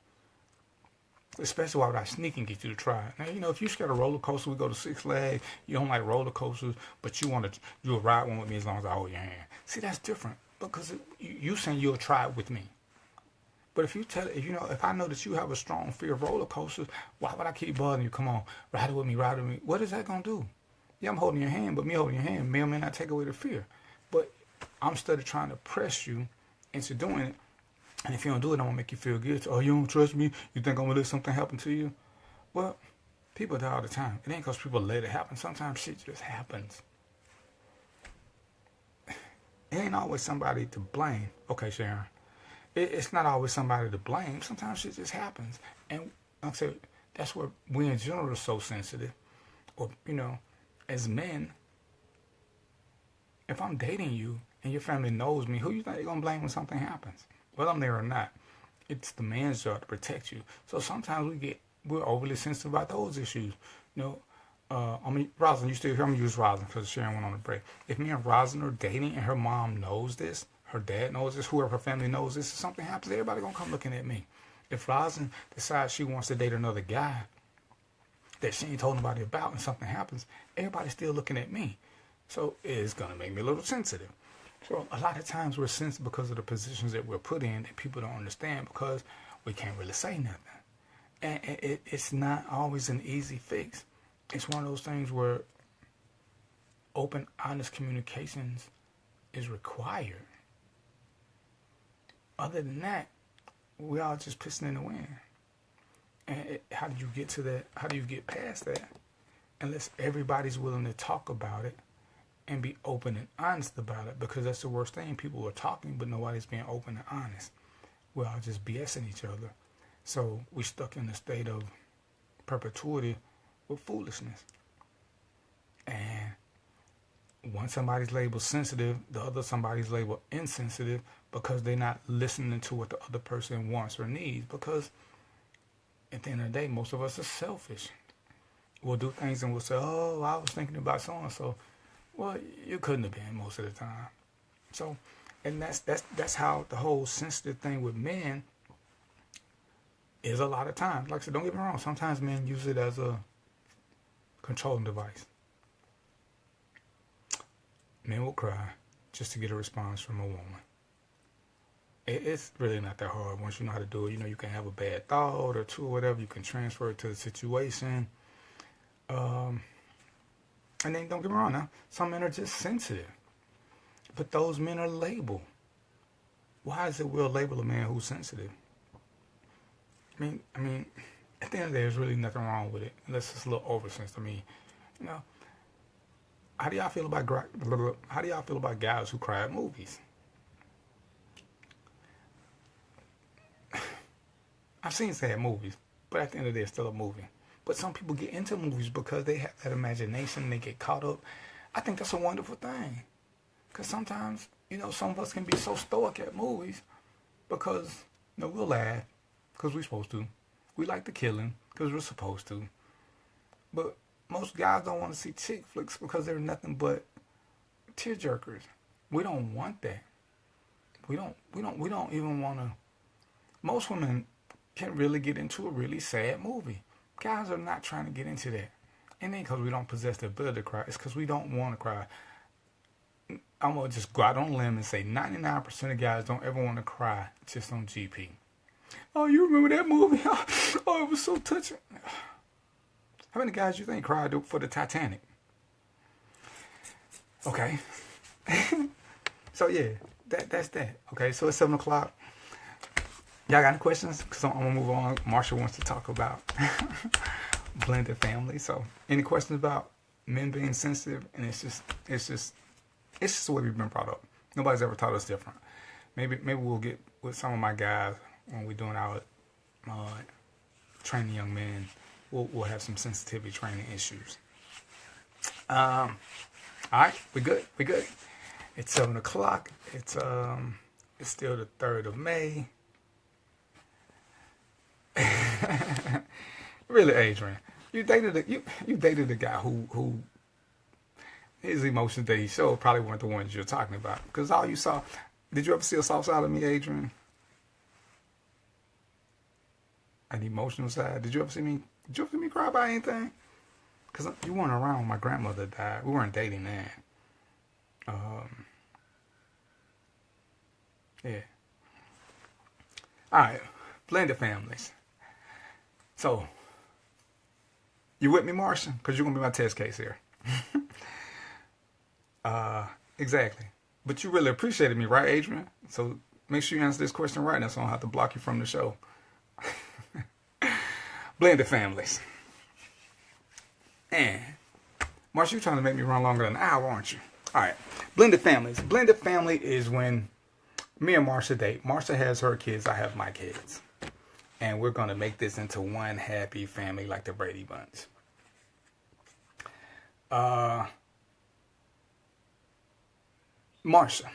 Especially why would I sneak and get you to try it? Now, if you're scared of roller coasters, we go to Six Flags, you don't like roller coasters, but you'll ride one with me as long as I hold your hand. See, that's different. Because you saying you'll try it with me. But if I know that you have a strong fear of roller coasters, why would I keep bothering you? Come on, ride it with me, ride it with me. What is that going to do? Yeah, I'm holding your hand, but me holding your hand may or may not take away the fear. But I'm still trying to press you into doing it. And if you don't do it, I'm going to make you feel good. Oh, you don't trust me? You think I'm going to let something happen to you? Well, people die all the time. It ain't because people let it happen. Sometimes shit just happens. It ain't always somebody to blame. Okay, Sharon. It's not always somebody to blame. Sometimes shit just happens. And like I said, That's where we in general are so sensitive. Or, as men, if I'm dating you and your family knows me, who you think you're going to blame when something happens? Whether I'm there or not. It's the man's job to protect you. So sometimes we're overly sensitive about those issues. Roslyn, you still here? I'm going to use Roslyn because Sharon went on a break. If me and Roslyn are dating and her mom knows this, her dad knows this, whoever her family knows this, if something happens, everybody going to come looking at me. If Roslyn decides she wants to date another guy that she ain't told nobody about and something happens, everybody's still looking at me. So it's going to make me a little sensitive. So a lot of times we're sensitive because of the positions that we're put in that people don't understand because we can't really say nothing. And it's not always an easy fix. It's one of those things where open, honest communications is required. Other than that, we all just pissing in the wind. And how do you get to that? How do you get past that? Unless everybody's willing to talk about it and be open and honest about it, because that's the worst thing. People are talking, but nobody's being open and honest. We're all just BSing each other. So we're stuck in a state of perpetuity with foolishness. And once somebody's labeled sensitive, the other somebody's labeled insensitive because they're not listening to what the other person wants or needs. Because at the end of the day, most of us are selfish. We'll do things and we'll say, oh, I was thinking about so-and-so. Well, you couldn't have been most of the time. So, and that's how the whole sensitive thing with men is a lot of times. Like I said, don't get me wrong. Sometimes men use it as a controlling device. Men will cry just to get a response from a woman. It's really not that hard once you know how to do it. You can have a bad thought or two or whatever. You can transfer it to the situation. And then don't get me wrong now. Some men are just sensitive. But those men are labeled. Why is it we'll label a man who's sensitive? I mean, at the end of the day, there's really nothing wrong with it. Unless it's a little oversensitive. How do y'all feel about guys who cry at movies? I've seen sad movies, but at the end of the day, it's still a movie. But some people get into movies because they have that imagination, they get caught up. I think that's a wonderful thing. Because sometimes, some of us can be so stoic at movies because, we'll laugh because we're supposed to. We like the killing because we're supposed to. But most guys don't want to see chick flicks because they're nothing but tearjerkers. We don't want that. We don't even want to. Most women can't really get into a really sad movie. Guys are not trying to get into that. And then because we don't possess the ability to cry, it's because we don't want to cry. I'm going to just go out on a limb and say 99% of guys don't ever want to cry just on GP. Oh, you remember that movie? Oh, it was so touching. How many guys you think cried for the Titanic? Okay. So, yeah, that's that. Okay, so it's 7 o'clock. Y'all got any questions? Because I'm going to move on. Marsha wants to talk about blended family. So, any questions about men being sensitive? And it's just the way we've been brought up. Nobody's ever taught us different. Maybe we'll get with some of my guys when we're doing our training young men. We'll have some sensitivity training issues. All right, we good. It's 7 o'clock. It's still the 3rd of May. Really, Adrian, you dated a guy who his emotions that he showed probably weren't the ones you're talking about. Because all you saw, did you ever see a soft side of me, Adrian? An emotional side? Did you ever see me cry about anything? Because you weren't around when my grandmother died. We weren't dating then. Yeah. All right. Blended families. So, you with me, Martian? Because you're going to be my test case here. Exactly. But you really appreciated me, right, Adrian? So, make sure you answer this question right now so I don't have to block you from the show. Blended families. And, Marcia, you're trying to make me run longer than an hour, aren't you? All right. Blended families. Blended family is when me and Marcia date. Marcia has her kids. I have my kids. and we're gonna make this into one happy family like the Brady Bunch. Marsha,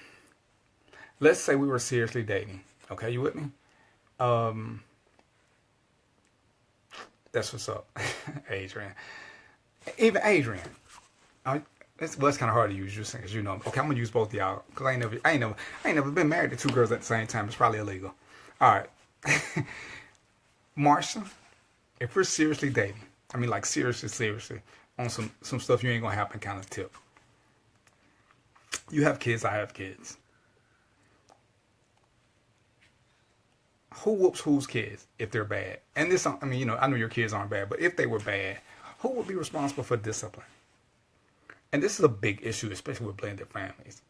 let's say we were seriously dating. Okay, you with me? That's what's up, Adrian. Even Adrian. It's kind of hard to use you because you know. Okay, I'm gonna use both of y'all because I ain't never been married to two girls at the same time. It's probably illegal. All right, Marsha, if we're seriously dating, I mean like seriously on some stuff you ain't gonna happen kind of tip. You have kids, I have kids. Who whoops whose kids if they're bad? And this, I mean, you know, I know your kids aren't bad, but if they were bad, who would be responsible for discipline? And this is a big issue, especially with blended families.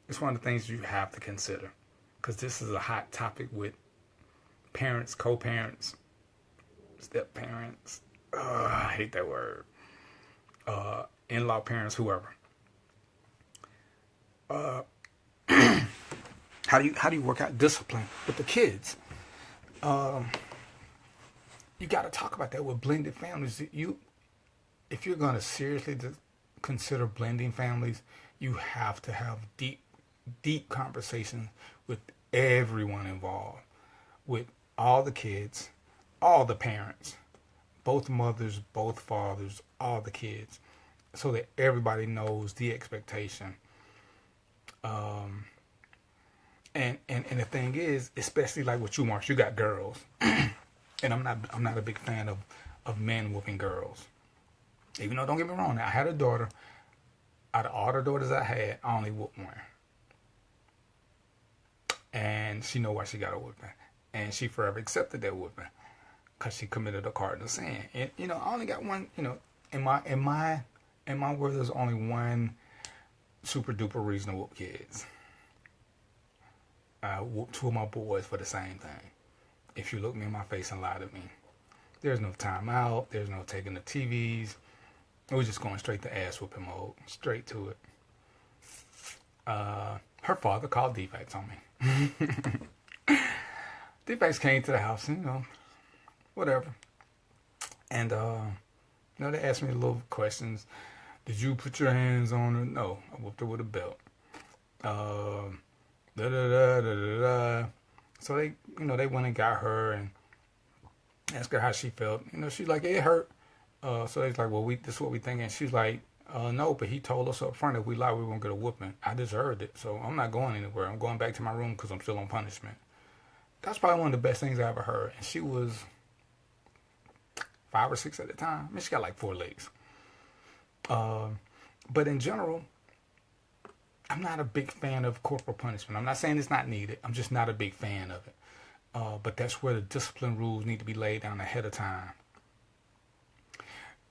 It's one of the things you have to consider because this is a hot topic with parents, co-parents, step-parents. I hate that word. In-law parents, whoever. How do you work out discipline with the kids? You got to talk about that with blended families. If you're going to seriously consider blending families, you have to have deep conversations with everyone involved, with all the kids, all the parents, both mothers, both fathers, all the kids, so that everybody knows the expectation. And the thing is, especially like with you, Mark, you got girls, and I'm not a big fan of men whooping girls. Even though, don't get me wrong, I had a daughter. Out of all the daughters I had, I only whooped one, and she know why she got a whooping, and she forever accepted that whooping, cause she committed a cardinal sin. And you know, I only got one. You know, in my world, there's only one super duper reason to whoop kids. I whooped two of my boys for the same thing. If you look me in my face and lie to me, there's no time out. There's no taking the TVs. We're just going straight to ass whooping mode, straight to it. Her father called defects on me. Defects came to the house, and, you know, whatever. And you know, they asked me little questions. Did you put your hands on her? No, I whooped her with a belt. So they, you know, they went and got her and asked her how she felt. You know, she's like, it hurt. So they's like, well, this is what we thinking. She's like, no, but he told us up front if we lied, we were gonna get a whooping. I deserved it, so I'm not going anywhere. I'm going back to my room because I'm still on punishment. That's probably one of the best things I ever heard. And she was 5 or 6 at the time. I mean, she got like 4 legs. But in general, I'm not a big fan of corporal punishment. I'm not saying it's not needed. I'm just not a big fan of it. But that's where the discipline rules need to be laid down ahead of time.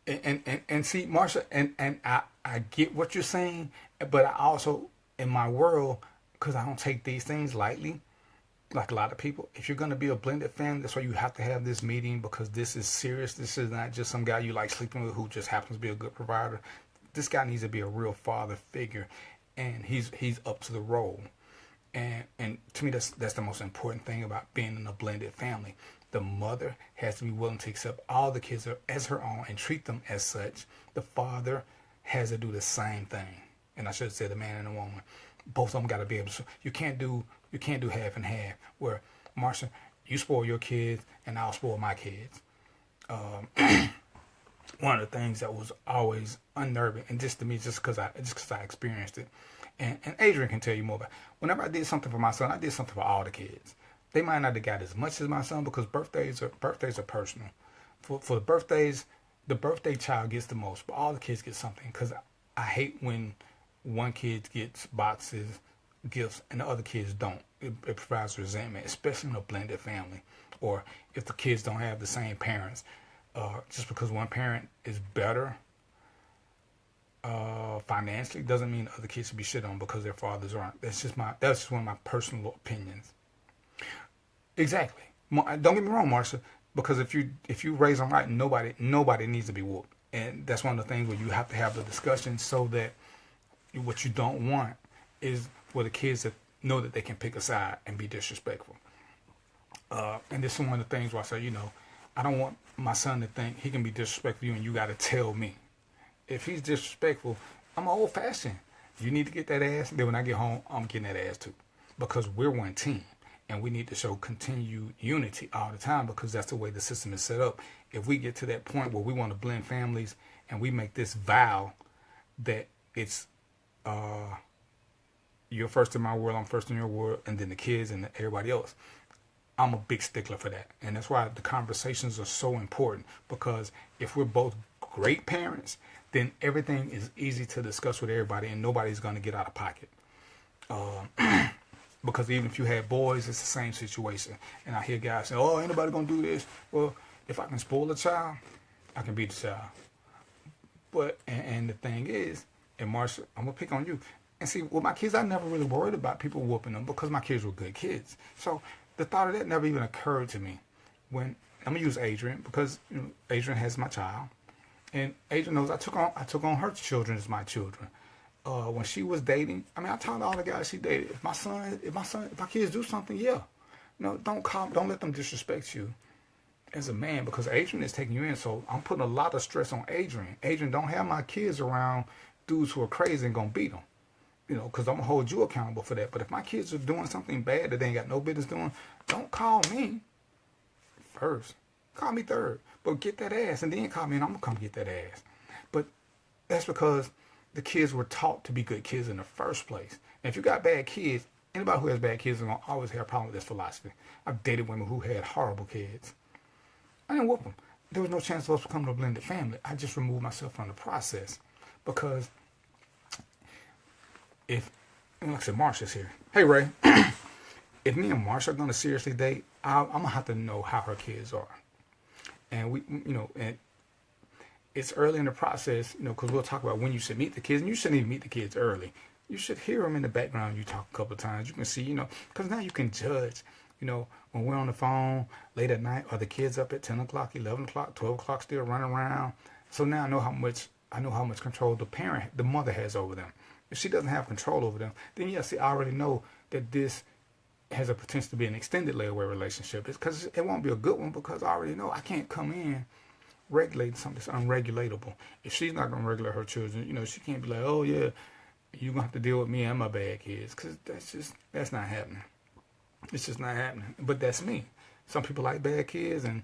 And see, Marsha, and I get what you're saying, but I also, in my world, because I don't take these things lightly, like a lot of people, if you're going to be a blended family, that's why you have to have this meeting, because this is serious. This is not just some guy you like sleeping with who just happens to be a good provider. This guy needs to be a real father figure, and he's up to the role. And to me, that's the most important thing about being in a blended family. The mother has to be willing to accept all the kids as her own and treat them as such. The father has to do the same thing. And I should say the man and the woman. Both of them got to be able to. You can't do half and half. Where, Marsha, you spoil your kids and I'll spoil my kids. One of the things that was always unnerving, and just to me, just because I experienced it, and Adrian can tell you more about it. Whenever I did something for my son, I did something for all the kids. They might not have got as much as my son because birthdays are personal. For the birthdays, the birthday child gets the most, but all the kids get something. Because I hate when one kid gets boxes, gifts, and the other kids don't. It provides resentment, especially in a blended family, or if the kids don't have the same parents. Just because one parent is better financially doesn't mean other kids should be shit on because their fathers aren't. That's just one of my personal opinions. Exactly. Don't get me wrong, Marsha, because if you raise them right, nobody needs to be whooped. And that's one of the things where you have to have the discussion so that what you don't want is for the kids to know that they can pick a side and be disrespectful. And this is one of the things where I say, I don't want my son to think he can be disrespectful to you and you got to tell me. If he's disrespectful, I'm old fashioned. You need to get that ass. Then when I get home, I'm getting that ass too. Because we're one team. And we need to show continued unity all the time because that's the way the system is set up. If we get to that point where we want to blend families and we make this vow that it's you're first in my world, I'm first in your world, and then the kids and everybody else. I'm a big stickler for that. And that's why the conversations are so important because if we're both great parents, then everything is easy to discuss with everybody and nobody's going to get out of pocket. Because even if you had boys, it's the same situation. And I hear guys say, oh, ain't nobody going to do this. Well, if I can spoil a child, I can beat the child. But, and the thing is, and Marsha, I'm going to pick on you. And see, with my kids, I never really worried about people whooping them because my kids were good kids. So the thought of that never even occurred to me. When I'm going to use Adrian because Adrian has my child. And Adrian knows I took on her children as my children. When she was dating, I told all the guys she dated, if my kids do something, yeah. Don't let them disrespect you as a man because Adrian is taking you in. So I'm putting a lot of stress on Adrian. Adrian, don't have my kids around dudes who are crazy and gonna beat them. Because I'm gonna hold you accountable for that. But if my kids are doing something bad that they ain't got no business doing, don't call me first. Call me third. But get that ass and then call me and I'm gonna come get that ass. But that's because the kids were taught to be good kids in the first place. And if you got bad kids, anybody who has bad kids is going to always have a problem with this philosophy. I've dated women who had horrible kids. I didn't whoop them. There was no chance of us becoming a blended family. I just removed myself from the process. Because like I said, Marsha's here. Hey, Ray. If me and Marsha are going to seriously date, I'm going to have to know how her kids are. And and it's early in the process, because we'll talk about when you should meet the kids. And you shouldn't even meet the kids early. You should hear them in the background. You talk a couple of times. You can see, because now you can judge, when we're on the phone late at night, are the kids up at 10 o'clock, 11 o'clock, 12 o'clock still running around? So now I know how much control the mother has over them. If she doesn't have control over them, then yes, I already know that this has a potential to be an extended layaway relationship. It's because it won't be a good one because I already know I can't come in regulating something that's unregulatable. If she's not going to regulate her children, she can't be like, oh yeah, you're going to have to deal with me and my bad kids. Because that's not happening. It's just not happening. But that's me. Some people like bad kids and,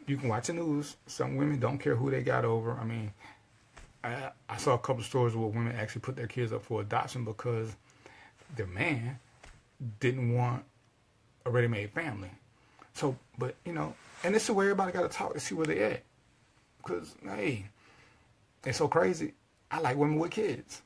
you can watch the news. Some women don't care who they got over. I saw a couple of stories where women actually put their kids up for adoption because their man didn't want a ready-made family. So, but, and this is where everybody got to talk to see where they at. Because, hey, it's so crazy. I like women with kids.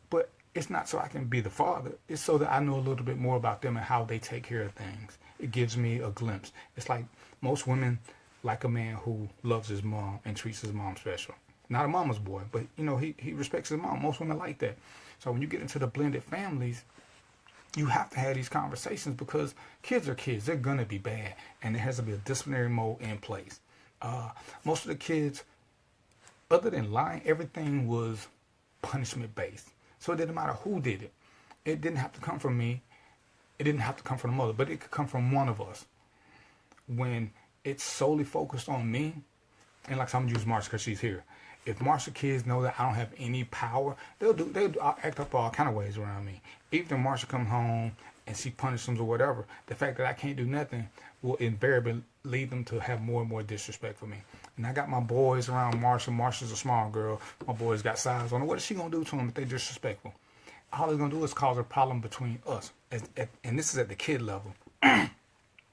But it's not so I can be the father. It's so that I know a little bit more about them and how they take care of things. It gives me a glimpse. It's like most women like a man who loves his mom and treats his mom special. Not a mama's boy, but, he respects his mom. Most women like that. So when you get into the blended families, you have to have these conversations because kids are kids. They're going to be bad. And there has to be a disciplinary mode in place. Most of the kids, other than lying, everything was punishment-based. So it didn't matter who did it. It didn't have to come from me. It didn't have to come from the mother. But it could come from one of us. When it's solely focused on me, and like I'm going to use Marsha because she's here. If Marsha kids know that I don't have any power, they'll act up all kind of ways around me. Even if Marsha come home and she punishes them or whatever, the fact that I can't do nothing will invariably lead them to have more and more disrespect for me. And I got my boys around Marsha. Marsha's a small girl. My boys got size on her. What is she going to do to them if they're disrespectful? All it's going to do is cause a problem between us. And this is at the kid level.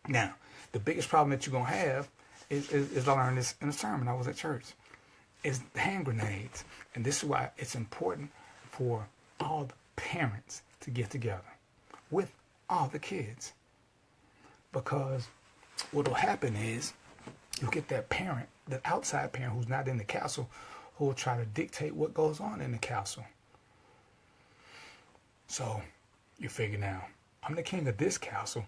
Now, the biggest problem that you're going to have is I learned this in a sermon. I was at church. Is hand grenades. And this is why it's important for all the parents to get together with all the kids. Because what will happen is you'll get that parent, that outside parent who's not in the castle, who will try to dictate what goes on in the castle. So you figure now, I'm the king of this castle.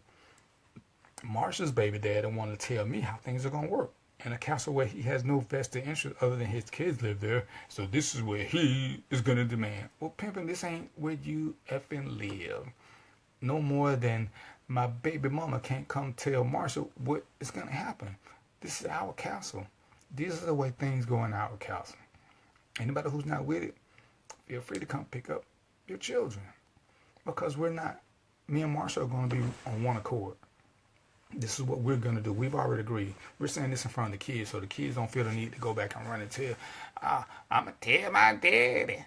Marsha's baby dad don't want to tell me how things are going to work. In a castle where he has no vested interest other than his kids live there. So this is where he is going to demand. Well, pimping, this ain't where you effing live. no more than my baby mama can't come tell Marshall what is going to happen. This is our castle. These are the way things go in our castle. Anybody who's not with it, feel free to come pick up your children. Because me and Marshall are going to be on one accord. This is what we're going to do. We've already agreed. We're saying this in front of the kids so the kids don't feel the need to go back and run and tell, I'm going to tell my daddy.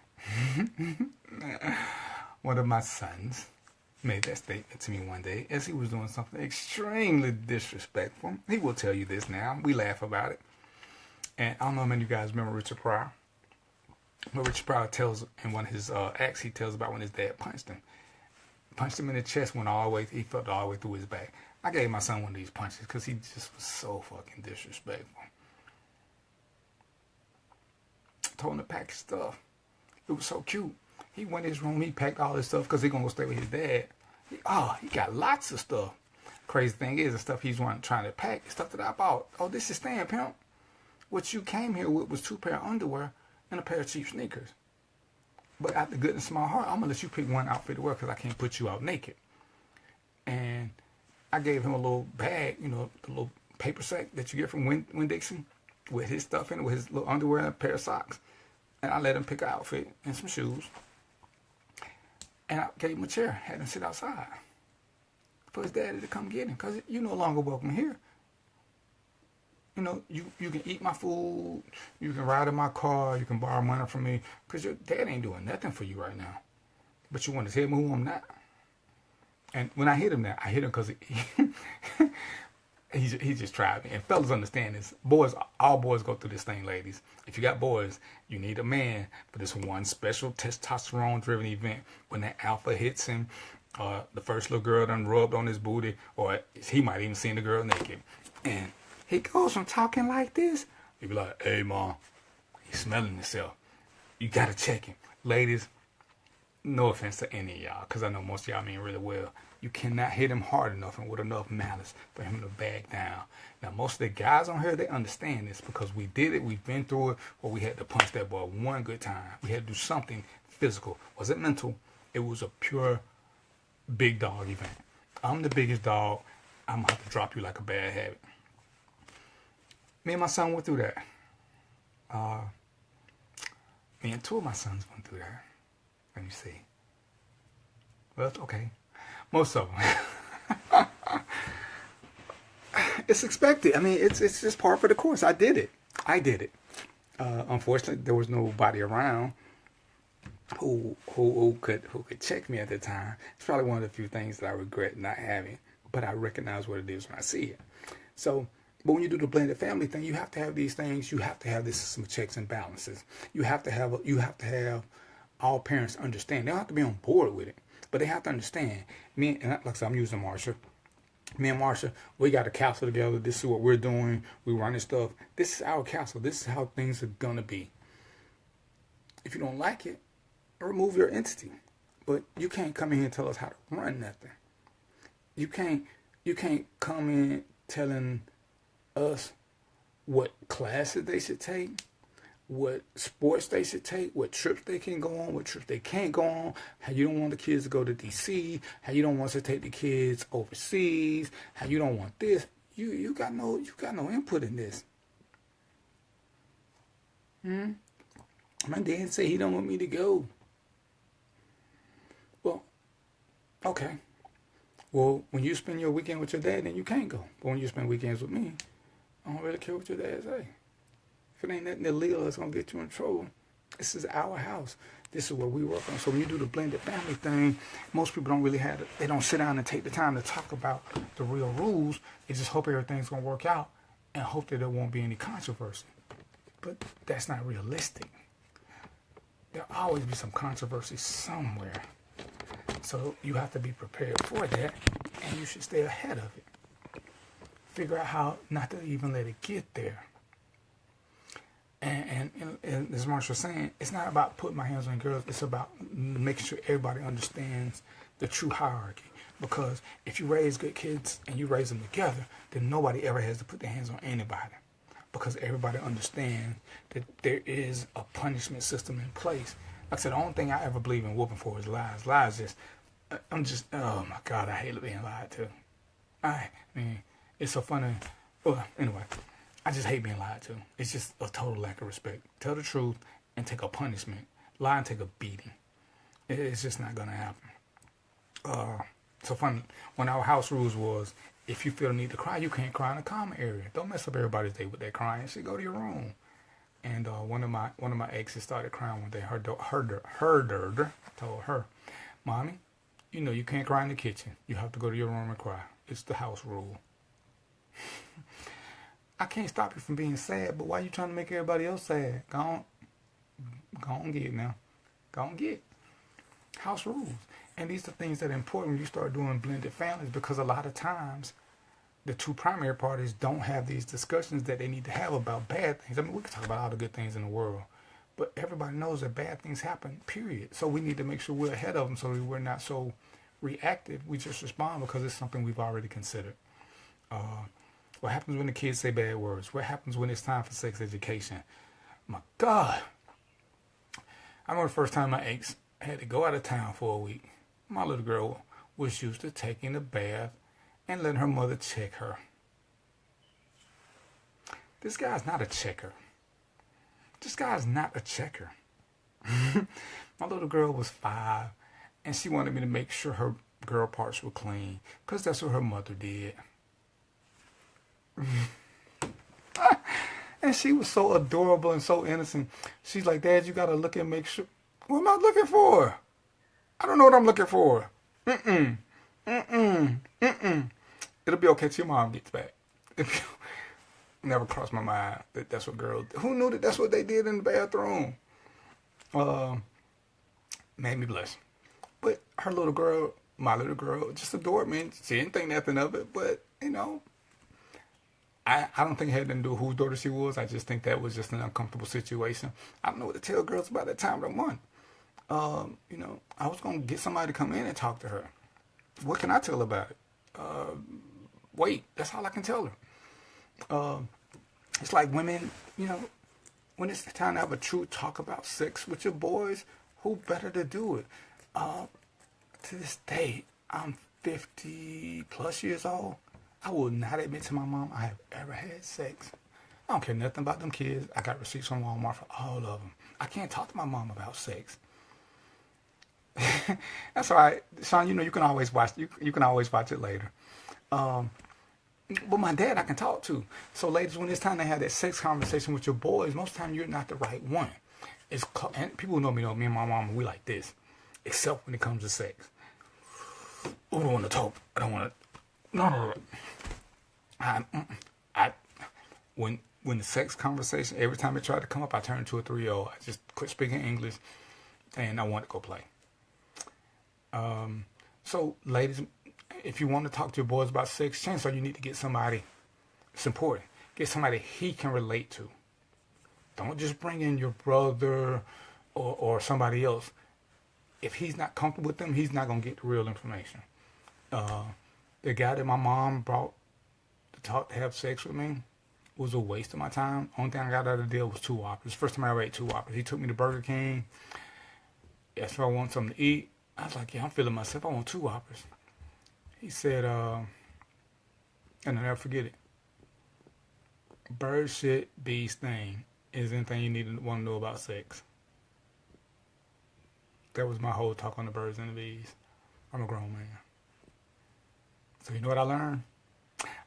One of my sons made that statement to me one day as he was doing something extremely disrespectful. He will tell you this now. We laugh about it. And I don't know how many of you guys remember Richard Pryor. But Richard Pryor tells in one of his acts, he tells about when his dad punched him. Punched him in the chest, he felt all the way through his back. I gave my son one of these punches because he just was so fucking disrespectful. Told him to pack his stuff. It was so cute. He went in his room, he packed all his stuff because he's going to go stay with his dad. He got lots of stuff. Crazy thing is, the stuff he's trying to pack is stuff that I bought. Oh, this is staying, pimp. What you came here with was 2 pair of underwear and a pair of cheap sneakers. But out the goodness of my heart, I'm going to let you pick one outfit to wear because I can't put you out naked. And I gave him a little bag, the little paper sack that you get from Winn-Dixie with his stuff in it, with his little underwear and a pair of socks. And I let him pick an outfit and some shoes. And I gave him a chair, had him sit outside for his daddy to come get him because you're no longer welcome here. You can eat my food, you can ride in my car, you can borrow money from me, because your dad ain't doing nothing for you right now. But you want to tell me who I'm not. And when I hit him I hit him because he just tried me. And fellas understand this. All boys go through this thing, ladies. If you got boys, you need a man for this one special testosterone-driven event. When that alpha hits him, the first little girl done rubbed on his booty, or he might even seen the girl naked. And he goes from talking like this, he be like, hey, Mom, he's smelling himself. You got to check him. Ladies, no offense to any of y'all, because I know most of y'all mean really well. You cannot hit him hard enough and with enough malice for him to back down. Now, most of the guys on here, they understand this because we did it. We've been through it where we had to punch that boy one good time. We had to do something physical. Was it mental? It was a pure big dog event. I'm the biggest dog. I'm going to have to drop you like a bad habit. Me and my son went through that. Me and 2 of my sons went through that. Let me see. Well, it's okay. Most of them. It's expected. I mean, it's just par for the course. I did it. Unfortunately, there was nobody around who could check me at the time. It's probably one of the few things that I regret not having, but I recognize what it is when I see it. So, but when you do the blended family thing, you have to have these things. You have to have this system of checks and balances. You have to have all parents understand. They don't have to be on board with it, but they have to understand. Like I said, I'm using Marsha. Me and Marsha, we got a castle together. This is what we're doing. We running stuff. This is our castle. This is how things are gonna be. If you don't like it, remove your entity. But you can't come in here and tell us how to run nothing. You can't come in telling us what classes they should take, what sports they should take, what trips they can go on, what trips they can't go on, how you don't want the kids to go to DC, how you don't want to take the kids overseas, how you don't want this. You got no input in this. My dad said he don't want me to go. Well, okay. Well, when you spend your weekend with your dad, then you can't go. But when you spend weekends with me, I don't really care what your dad say. If it ain't nothing illegal that's going to get you in trouble, this is our house. This is what we work on. So when you do the blended family thing, most people don't really have it. They don't sit down and take the time to talk about the real rules. They just hope everything's going to work out and hope that there won't be any controversy. But that's not realistic. There'll always be some controversy somewhere. So you have to be prepared for that, and you should stay ahead of it. Figure out how not to even let it get there. And as Marsha was saying, it's not about putting my hands on girls. It's about making sure everybody understands the true hierarchy. Because if you raise good kids and you raise them together, then nobody ever has to put their hands on anybody. Because everybody understands that there is a punishment system in place. Like I said, the only thing I ever believe in whooping for is lies. Lies just I'm just, oh my God, I hate being lied to. I mean, it's so funny. Well, anyway, I just hate being lied to. It's just a total lack of respect. Tell the truth and take a punishment. Lie and take a beating. It's just not gonna happen. So funny. When our house rules was, if you feel the need to cry, you can't cry in the common area. Don't mess up everybody's day with that crying. Shit, go to your room. And one of my exes started crying one day. Her told her, "Mommy, you know you can't cry in the kitchen. You have to go to your room and cry. It's the house rule." I can't stop you from being sad, but why you trying to make everybody else sad? Go on, get it now. Go on, get it. House rules. And these are things that are important when you start doing blended families, because a lot of times the two primary parties don't have these discussions that they need to have about bad things. I mean, we can talk about all the good things in the world, but everybody knows that bad things happen, period. So we need to make sure we're ahead of them so that we're not so reactive. We just respond because it's something we've already considered. What happens when the kids say bad words? What happens when it's time for sex education? My God. I remember the first time my ex had to go out of town for a week. My little girl was used to taking a bath and letting her mother check her. This guy's not a checker. This guy's not a checker. My little girl was 5, and she wanted me to make sure her girl parts were clean, because that's what her mother did. And she was so adorable and so innocent. She's like, "Dad, you gotta look and make sure." What am I looking for? I don't know what I'm looking for. It'll be okay till your mom gets back. Never crossed my mind that that's what girls. Who knew that that's what they did in the bathroom? Made me blush. But her little girl, my little girl, just adored me. She didn't think nothing of it, but you know, I don't think it had nothing to do with whose daughter she was. I just think that was just an uncomfortable situation. I don't know what to tell girls about that time of the month. You know, I was gonna get somebody to come in and talk to her. What can I tell about it? Wait, that's all I can tell her. It's like women, you know, when it's time to have a true talk about sex with your boys, who better to do it? To this day, I'm 50 plus years old. I will not admit to my mom I have ever had sex. I don't care nothing about them kids. I got receipts from Walmart for all of them. I can't talk to my mom about sex. That's all right, Sean. You know you can always watch. You can always watch it later. But my dad, I can talk to. So, ladies, when it's time to have that sex conversation with your boys, most of the time you're not the right one. And people who know me and my mama, we like this, except when it comes to sex. Oh, I don't want to talk. I don't want to. No. When the sex conversation, every time it tried to come up, I turned to a 3-year-old. I just quit speaking English, and I want to go play. So, ladies, if you want to talk to your boys about sex, chances are you need to get somebody. It's important. Get somebody he can relate to. Don't just bring in your brother or somebody else. If he's not comfortable with them, he's not going to get the real information. The guy that my mom brought to have sex with me was a waste of my time. Only thing I got out of the deal was 2 Whoppers. First time I ever ate 2 Whoppers. He took me to Burger King. Asked if I want something to eat. I was like, yeah, I'm feeling myself. I want 2 Whoppers. He said, and I'll never forget it. Bird shit, bee sting is anything you need to want to know about sex. That was my whole talk on the birds and the bees. I'm a grown man. So you know what I learned?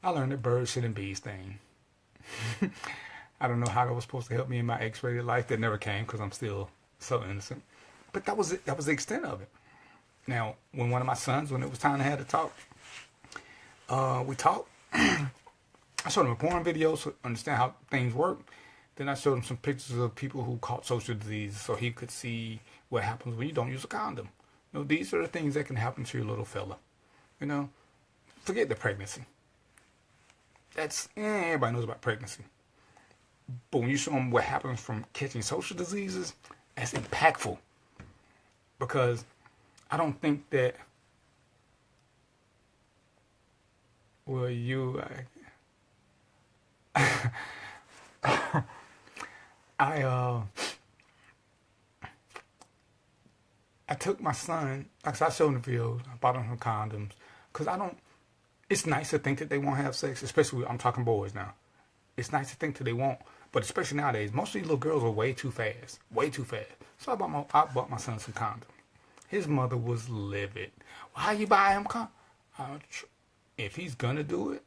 I learned that birds shit and bees sting. I don't know how that was supposed to help me in my X-rated life. That never came because I'm still so innocent. But that was it. That was the extent of it. Now, when one of my sons, when it was time to have to talk, we talked. I showed him a porn video so understand how things work. Then I showed him some pictures of people who caught social diseases so he could see what happens when you don't use a condom. You know, these are the things that can happen to your little fella. You know, forget the pregnancy. That's, everybody knows about pregnancy. But when you show them what happens from catching social diseases, that's impactful. Because I don't think that, well, I I took my son, like I showed him the videos, I bought him some condoms, because I don't, it's nice to think that they won't have sex, especially, I'm talking boys now. It's nice to think that they won't, but especially nowadays, most of these little girls are way too fast, way too fast. So I bought my son some condoms. His mother was livid. Why you buy him condoms? If he's gonna do it,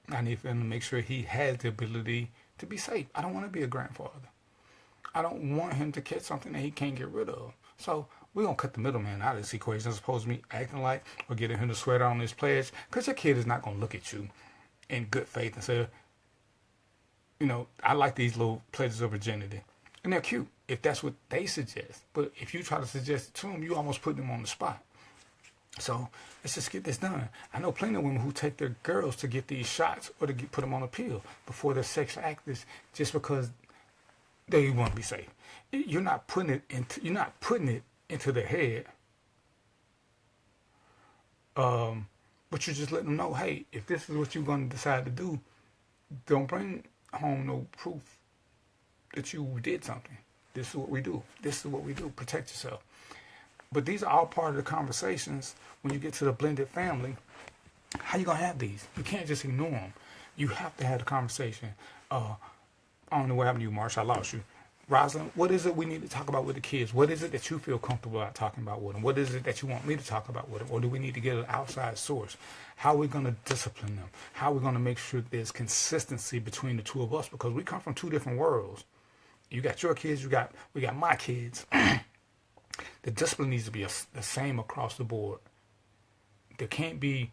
I need for him to make sure he has the ability to be safe. I don't want to be a grandfather. I don't want him to catch something that he can't get rid of. So we're going to cut the middleman out of this equation as opposed to me acting like or getting him to swear on this pledge, because your kid is not going to look at you in good faith and say, you know, I like these little pledges of virginity. And they're cute if that's what they suggest. But if you try to suggest it to them, you almost put them on the spot. So let's just get this done. I know plenty of women who take their girls to get these shots or to put them on a pill before they're sex actors just because they want to be safe. You're not putting it into their head. But you're just letting them know, hey, if this is what you're going to decide to do, don't bring home no proof that you did something. This is what we do. This is what we do. Protect yourself. But these are all part of the conversations when you get to the blended family. How you going to have these? You can't just ignore them. You have to have the conversation. I don't know what happened to you, Marsh. I lost you. Rosalind, what is it we need to talk about with the kids? What is it that you feel comfortable about talking about with them? What is it that you want me to talk about with them? Or do we need to get an outside source? How are we going to discipline them? How are we going to make sure there's consistency between the two of us? Because we come from two different worlds. You got your kids, we got my kids. The discipline needs to be the same across the board. There can't be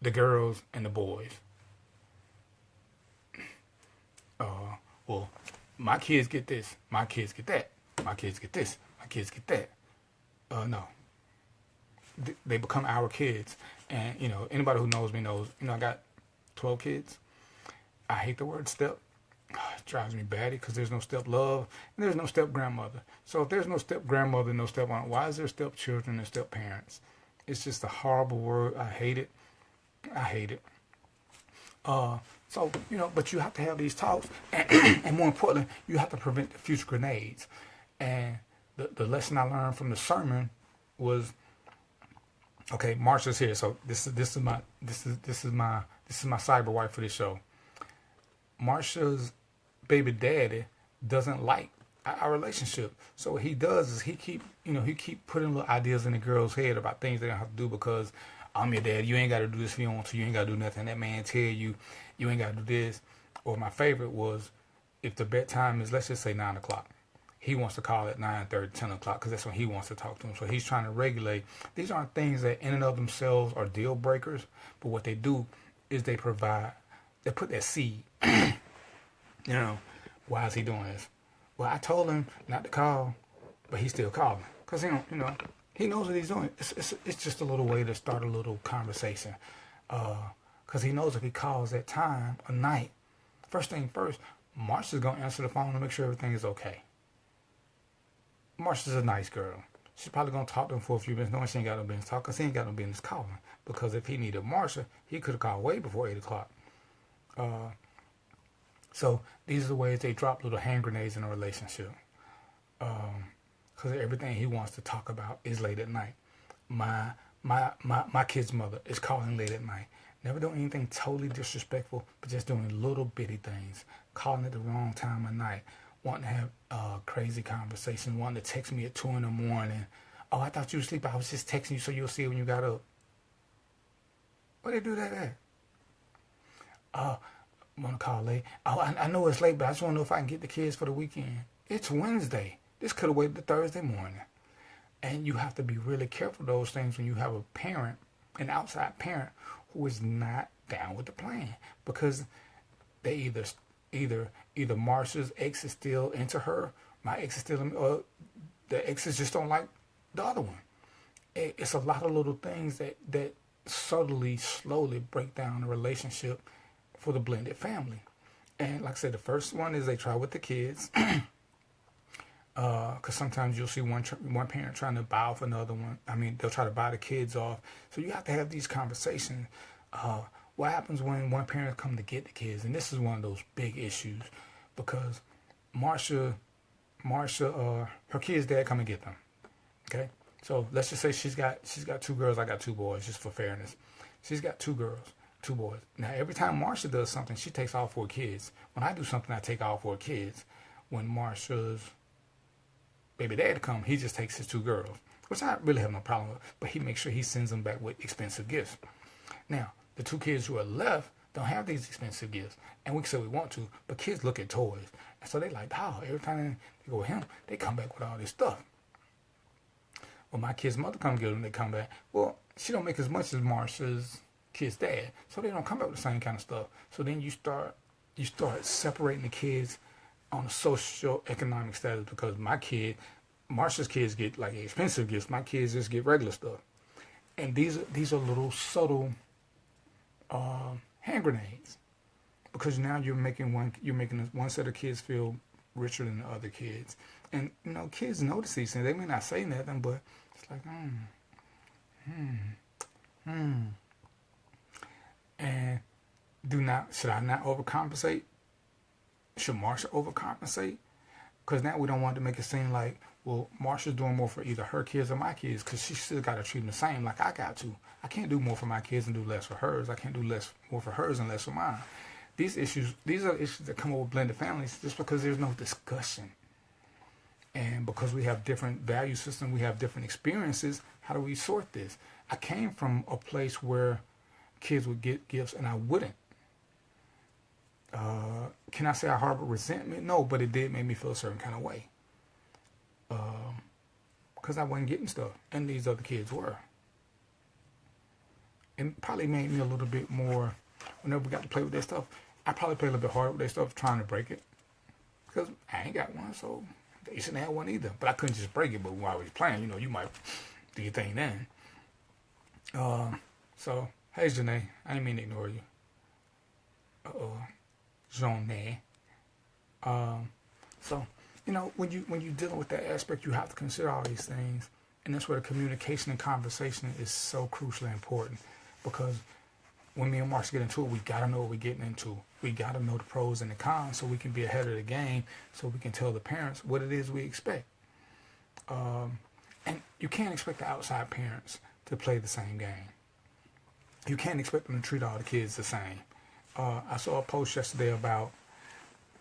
the girls and the boys. Well, my kids get this, my kids get that, my kids get this, my kids get that. No. They become our kids. And, you know, anybody who knows me knows, you know, I got 12 kids. I hate the word step. It drives me batty because there's no step love and there's no step grandmother. So if there's no step grandmother, no step aunt, why is there step children and step parents? It's just a horrible word. I hate it. I hate it. So, you know, but you have to have these talks, and more importantly, you have to prevent the future grenades. And the lesson I learned from the sermon was, okay, Marsha's here, so this is my cyber wife for this show. Marsha's baby daddy doesn't like our relationship, so what he does is he keep putting little ideas in the girl's head about things they don't have to do because I'm your dad. You ain't got to do this if you don't want to. You ain't got to do nothing. That man tell you ain't got to do this. Or my favorite was if the bedtime is, let's just say 9 o'clock. He wants to call at 9:30, 10 o'clock because that's when he wants to talk to him. So he's trying to regulate. These aren't things that in and of themselves are deal breakers, but what they do is they put that seed. You know, why is he doing this? Well, I told him not to call, but he's still calling because he knows what he's doing. It's just a little way to start a little conversation. Because he knows if he calls at time or night, first thing first, Marsha's going to answer the phone to make sure everything is okay. Marsha's a nice girl. She's probably going to talk to him for a few minutes, knowing she ain't got no business talking, because he ain't got no business calling. Because if he needed Marsha, he could have called way before 8 o'clock. So these are the ways they drop little hand grenades in a relationship. Because everything he wants to talk about is late at night. My kid's mother is calling late at night. Never doing anything totally disrespectful, but just doing little bitty things. Calling at the wrong time of night. Wanting to have crazy conversations. Wanting to text me at 2 in the morning. Oh, I thought you were asleep. I was just texting you so you'll see it when you got up. Where they do that at? Want to call late. Oh, I know it's late, but I just want to know if I can get the kids for the weekend. It's Wednesday. This could have waited to Thursday morning. And you have to be really careful of those things when you have a parent, an outside parent, who is not down with the plan. Because they either Marsha's ex is still into her, my ex is still in, or the exes just don't like the other one. It's a lot of little things that subtly, slowly break down the relationship for the blended family. And like I said, the first one is they try with the kids. Because sometimes you'll see one parent trying to buy off another one. I mean, they'll try to buy the kids off. So you have to have these conversations. What happens when one parent come to get the kids? And this is one of those big issues. Because Marsha, her kid's dad come and get them. Okay, so let's just say she's got 2 girls, I got 2 boys, just for fairness. She's got 2 girls, 2 boys. Now every time Marsha does something, she takes all 4 kids. When I do something, I take all 4 kids. When Marsha's baby dad come, he just takes his 2 girls, which I really have no problem with. But he makes sure he sends them back with expensive gifts. Now the 2 kids who are left don't have these expensive gifts, and we say we want to, but kids look at toys, and so they like, oh, every time they go with him, they come back with all this stuff. When my kid's mother come get them, they come back. Well, she don't make as much as Marsha's kid's dad, so they don't come back with the same kind of stuff. So then you start separating the kids on a social economic status, because Marsha's kids get like expensive gifts. My kids just get regular stuff, and these are little subtle hand grenades, because now you're making one set of kids feel richer than the other kids. And kids notice these things. They may not say nothing, but it's like and should I not overcompensate? Should Marsha overcompensate? Because now we don't want to make it seem like, well, Marsha's doing more for either her kids or my kids, because she still got to treat them the same like I got to. I can't do more for my kids and do less for hers. I can't do more for hers and less for mine. These are issues that come up with blended families just because there's no discussion. And because we have different value systems, we have different experiences, how do we sort this? I came from a place where kids would get gifts and I wouldn't. Can I say I harbor resentment? No, but it did make me feel a certain kind of way. Because I wasn't getting stuff, and these other kids were. And probably made me a little bit more, whenever we got to play with their stuff, I probably played a little bit harder with their stuff, trying to break it. Because I ain't got one, so they shouldn't have one either. But I couldn't just break it, but while we was playing, you might do your thing then. So, hey, Janae, I didn't mean to ignore you. Janae. So, when you're dealing with that aspect, you have to consider all these things. And that's where the communication and conversation is so crucially important. Because when me and Marsh get into it, we got to know what we're getting into. We got to know the pros and the cons so we can be ahead of the game, so we can tell the parents what it is we expect. And you can't expect the outside parents to play the same game. You can't expect them to treat all the kids the same. I saw a post yesterday about,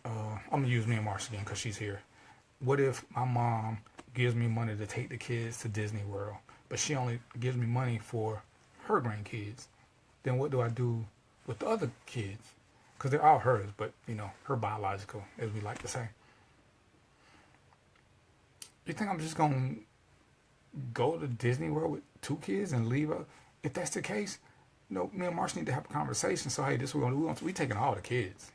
I'm going to use me and Marsh again because she's here. What if my mom gives me money to take the kids to Disney World, but she only gives me money for her grandkids? Then what do I do with the other kids? Because they're all hers, but, her biological, as we like to say. You think I'm just going to go to Disney World with 2 kids and leave her? If that's the case, me and Marsh need to have a conversation. So, hey, this is what we're going to do. We're taking all the kids.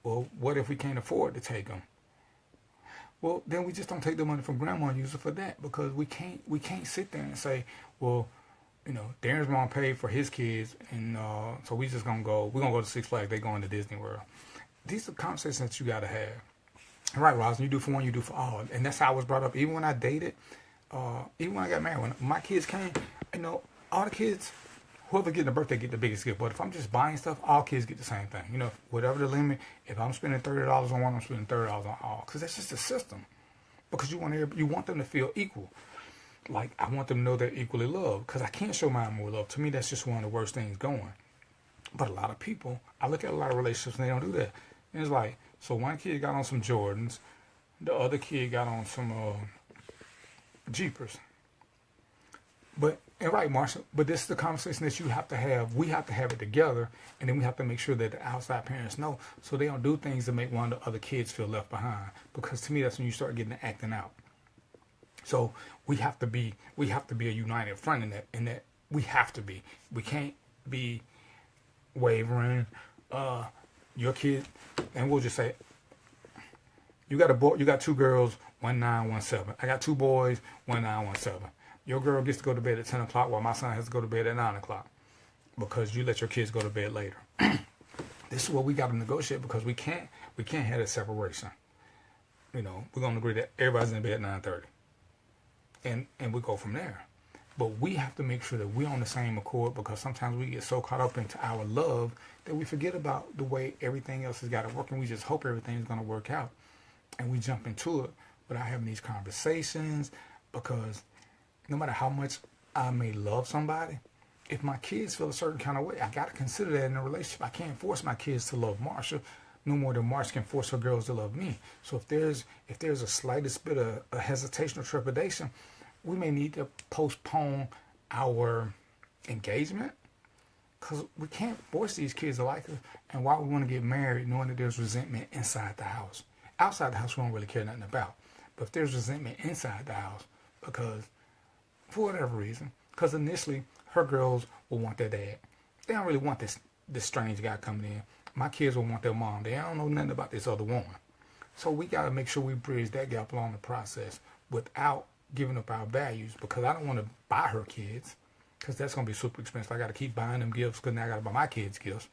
Well, what if we can't afford to take them? Well, then we just don't take the money from grandma and use it for that, because we can't sit there and say, well, Darren's mom paid for his kids, and so we're going to go to Six Flags, they going to Disney World. These are conversations that you got to have. Right, Roslyn, you do for one, you do for all. And that's how I was brought up. Even when I dated, even when I got married, when my kids came, all the kids, whoever getting a birthday get the biggest gift. But if I'm just buying stuff, all kids get the same thing. Whatever the limit, if I'm spending $30 on one, I'm spending $30 on all. Because that's just the system. Because you want them to feel equal. Like, I want them to know they're equally loved. Because I can't show mine more love. To me, that's just one of the worst things going. But a lot of people, I look at a lot of relationships and they don't do that. And it's like, so one kid got on some Jordans. The other kid got on some Jeepers. And right, Marsha, but this is the conversation that you have to have. We have to have it together, and then we have to make sure that the outside parents know, so they don't do things to make one of the other kids feel left behind. Because to me, that's when you start getting the acting out. So we have to be a united front in that we have to be. We can't be wavering. Your kid, and we'll just say, you got a boy, you got 2 girls, 1 9, 1 7. I got 2 boys, 1 9, 1 7. Your girl gets to go to bed at 10 o'clock while my son has to go to bed at 9 o'clock because you let your kids go to bed later. This is what we got to negotiate, because we can't have that separation. We're going to agree that everybody's in bed at 9:30, and we go from there. But we have to make sure that we're on the same accord, because sometimes we get so caught up into our love that we forget about the way everything else has got to work, and we just hope everything's going to work out, and we jump into it without having these conversations, because no matter how much I may love somebody, if my kids feel a certain kind of way, I got to consider that in a relationship. I can't force my kids to love Marsha no more than Marsha can force her girls to love me. So if there's a slightest bit of a hesitation or trepidation, we may need to postpone our engagement, because we can't force these kids to like us. And why we want to get married knowing that there's resentment inside the house. Outside the house, we don't really care nothing about. But if there's resentment inside the house, because for whatever reason, because initially her girls will want their dad. They don't really want this strange guy coming in. My kids will want their mom. They don't know nothing about this other woman. So we got to make sure we bridge that gap along the process without giving up our values, because I don't want to buy her kids, because that's going to be super expensive. I got to keep buying them gifts, because now I got to buy my kids gifts.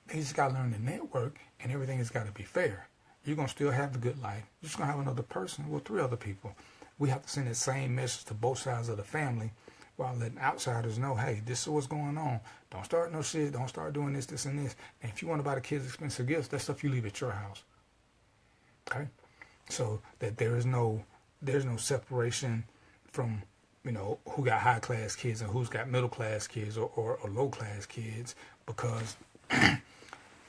They just got to learn to network, and everything has got to be fair. You're going to still have the good life. You're just going to have another person with 3 other people. We have to send the same message to both sides of the family while letting outsiders know, hey, this is what's going on. Don't start no shit. Don't start doing this, this, and this. And if you want to buy the kids expensive gifts, that's stuff you leave at your house. Okay? So that there's no separation from, who got high class kids and who's got middle class kids or low class kids, because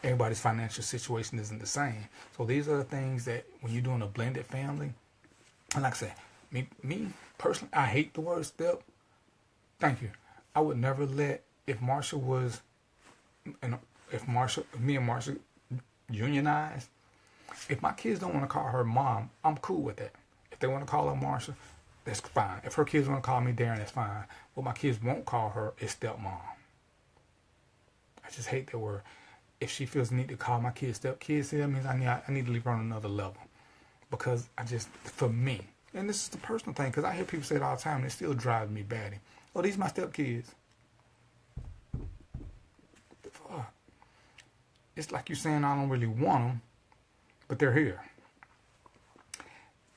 everybody's financial situation isn't the same. So these are the things that when you're doing a blended family, and like I said, me personally, I hate the word step. Thank you. I would never let, if me and Marsha unionized, if my kids don't want to call her mom, I'm cool with that. If they want to call her Marsha, that's fine. If her kids want to call me Darren, that's fine. What my kids won't call her is stepmom. I just hate that word. If she feels the need to call my kids stepkids, that means I need to leave her on another level. Because for me, and this is the personal thing, because I hear people say it all the time, and it still drives me batty. Oh, these are my stepkids. Fuck. It's like you saying I don't really want them, but they're here.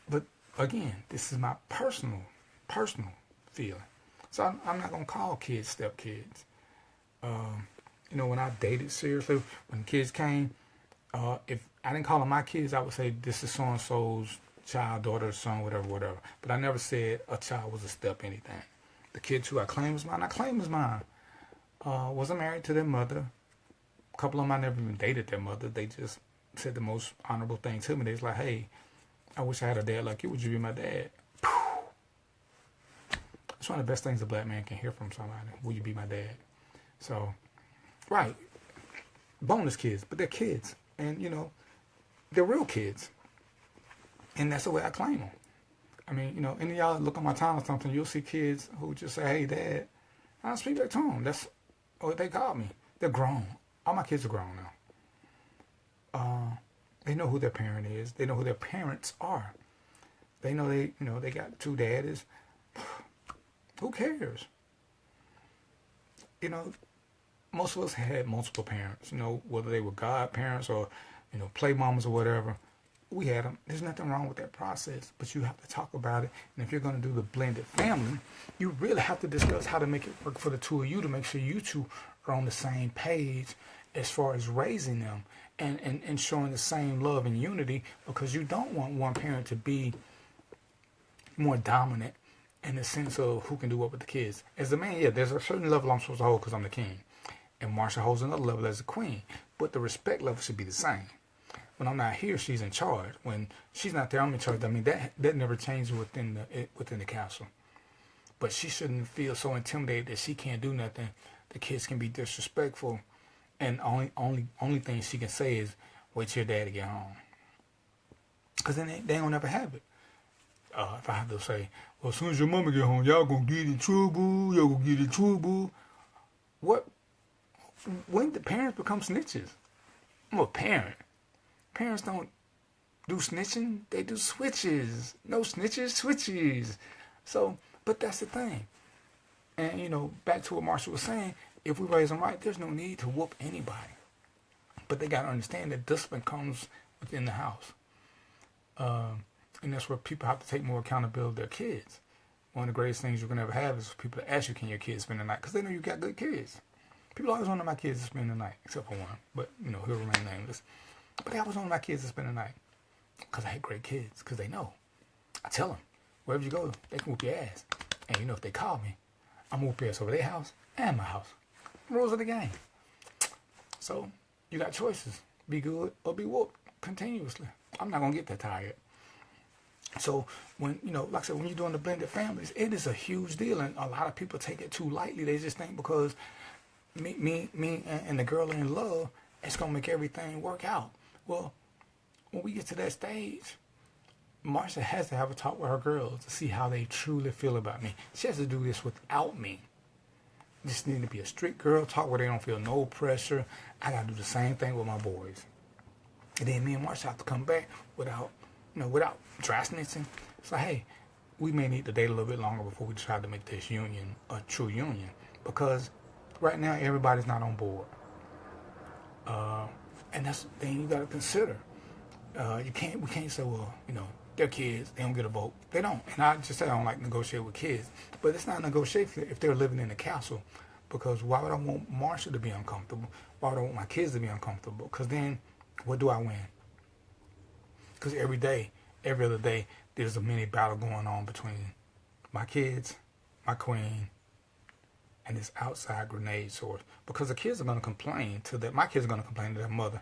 But again, this is my personal feeling. So I'm not going to call kids stepkids. When I dated seriously, when kids came, if I didn't call them my kids, I would say this is so-and-so's child, daughter, son, whatever. But I never said a child was a step anything. The kids who I claim as mine, I claim as mine. Wasn't married to their mother. A couple of them, I never even dated their mother. They just said the most honorable thing to me. They was like, hey, I wish I had a dad like you. Would you be my dad? It's one of the best things a black man can hear from somebody. Will you be my dad? So, right. Bonus kids, but they're kids. And, they're real kids. And that's the way I claim them. I mean, any of y'all look on my time or something, you'll see kids who just say, hey, Dad. I speak back to them. That's what they call me. They're grown. All my kids are grown now. They know who their parent is. They know who their parents are. They know they got 2 daddies. Who cares? Most of us had multiple parents, whether they were godparents or, play mamas or whatever. We had them. There's nothing wrong with that process, but you have to talk about it. And if you're going to do the blended family, you really have to discuss how to make it work for the 2 of you to make sure you 2 are on the same page as far as raising them and showing the same love and unity, because you don't want one parent to be more dominant in the sense of who can do what with the kids. As the man, yeah, there's a certain level I'm supposed to hold because I'm the king. And Marsha holds another level as a queen. But the respect level should be the same. When I'm not here, she's in charge. When she's not there, I'm in charge. I mean, that never changes within the castle. But she shouldn't feel so intimidated that she can't do nothing. The kids can be disrespectful, and only thing she can say is, "Wait till your daddy get home." Because then they don't ever have it. If I have to say, well, as soon as your mama get home, y'all gonna get in trouble. Y'all gonna get in trouble. What? When the parents become snitches? I'm a parent. Parents don't do snitching. They do switches. No snitches, switches. So, but that's the thing. And, back to what Marsha was saying, if we raise them right, there's no need to whoop anybody. But they got to understand that discipline comes within the house. And that's where people have to take more accountability of their kids. One of the greatest things you can ever have is for people to ask you, can your kids spend the night? Because they know you got good kids. People always want my kids to spend the night, except for one. But, he'll remain nameless. But I was wanting my kids to spend the night. because I had great kids, because they know. I tell them, wherever you go, they can whoop your ass. And you know, if they call me, I'm going to whoop your ass over their house and my house. Rules of the game. So, you got choices. Be good or be whooped continuously. I'm not going to get that tired. So, when, you know, like I said, when you're doing the blended families, it is a huge deal. And a lot of people take it too lightly. They just think because me and the girl are in love, it's going to make everything work out. Well, when we get to that stage, Marsha has to have a talk with her girls to see how they truly feel about me. She has to do this without me. Just need to be a strict girl talk where they don't feel no pressure. I got to do the same thing with my boys. And then me and Marsha have to come back without dry snitching. It's like, hey, we may need to date a little bit longer before we try to make this union a true union. Because right now, everybody's not on board. And that's the thing you got to consider. We can't say, well, you know, they're kids, they don't get a vote. They don't. And I just say I don't like negotiate with kids. But it's not negotiation if they're living in the castle. Because why would I want Marsha to be uncomfortable? Why would I want my kids to be uncomfortable? Because then, what do I win? Because every other day, there's a mini battle going on between my kids, my queen, and this outside grenade source. Because the kids are going to complain to their, my kids are going to complain to their mother.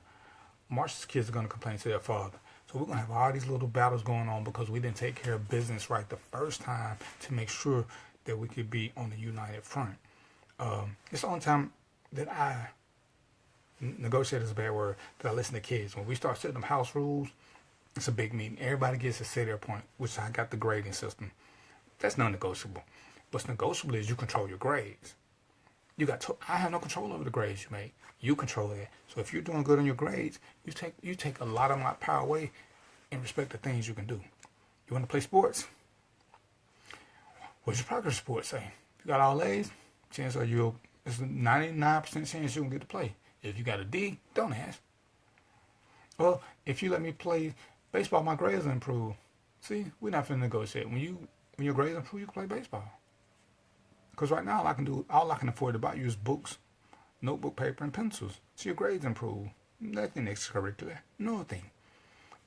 Marsha's kids are going to complain to their father. So we're going to have all these little battles going on because we didn't take care of business right the first time to make sure that we could be on the united front. It's the only time that I, negotiate is a bad word, that I listen to kids. When we start setting them house rules, it's a big meeting. Everybody gets to say their point, which I got the grading system. That's non-negotiable. What's negotiable is you control your grades. I have no control over the grades you make. You control that. So if you're doing good on your grades, you take a lot of my power away in respect to things you can do. You want to play sports? What's your progress report say? If you got all A's, chances are it's a 99% chance you can get to play. If you got a D, don't ask. Well, if you let me play baseball, my grades will improve. See, we're not finna negotiate. When your grades improve, you can play baseball. Because right now, all I can afford to buy you is books, notebook, paper, and pencils. So your grades improve. Nothing extracurricular. Nothing.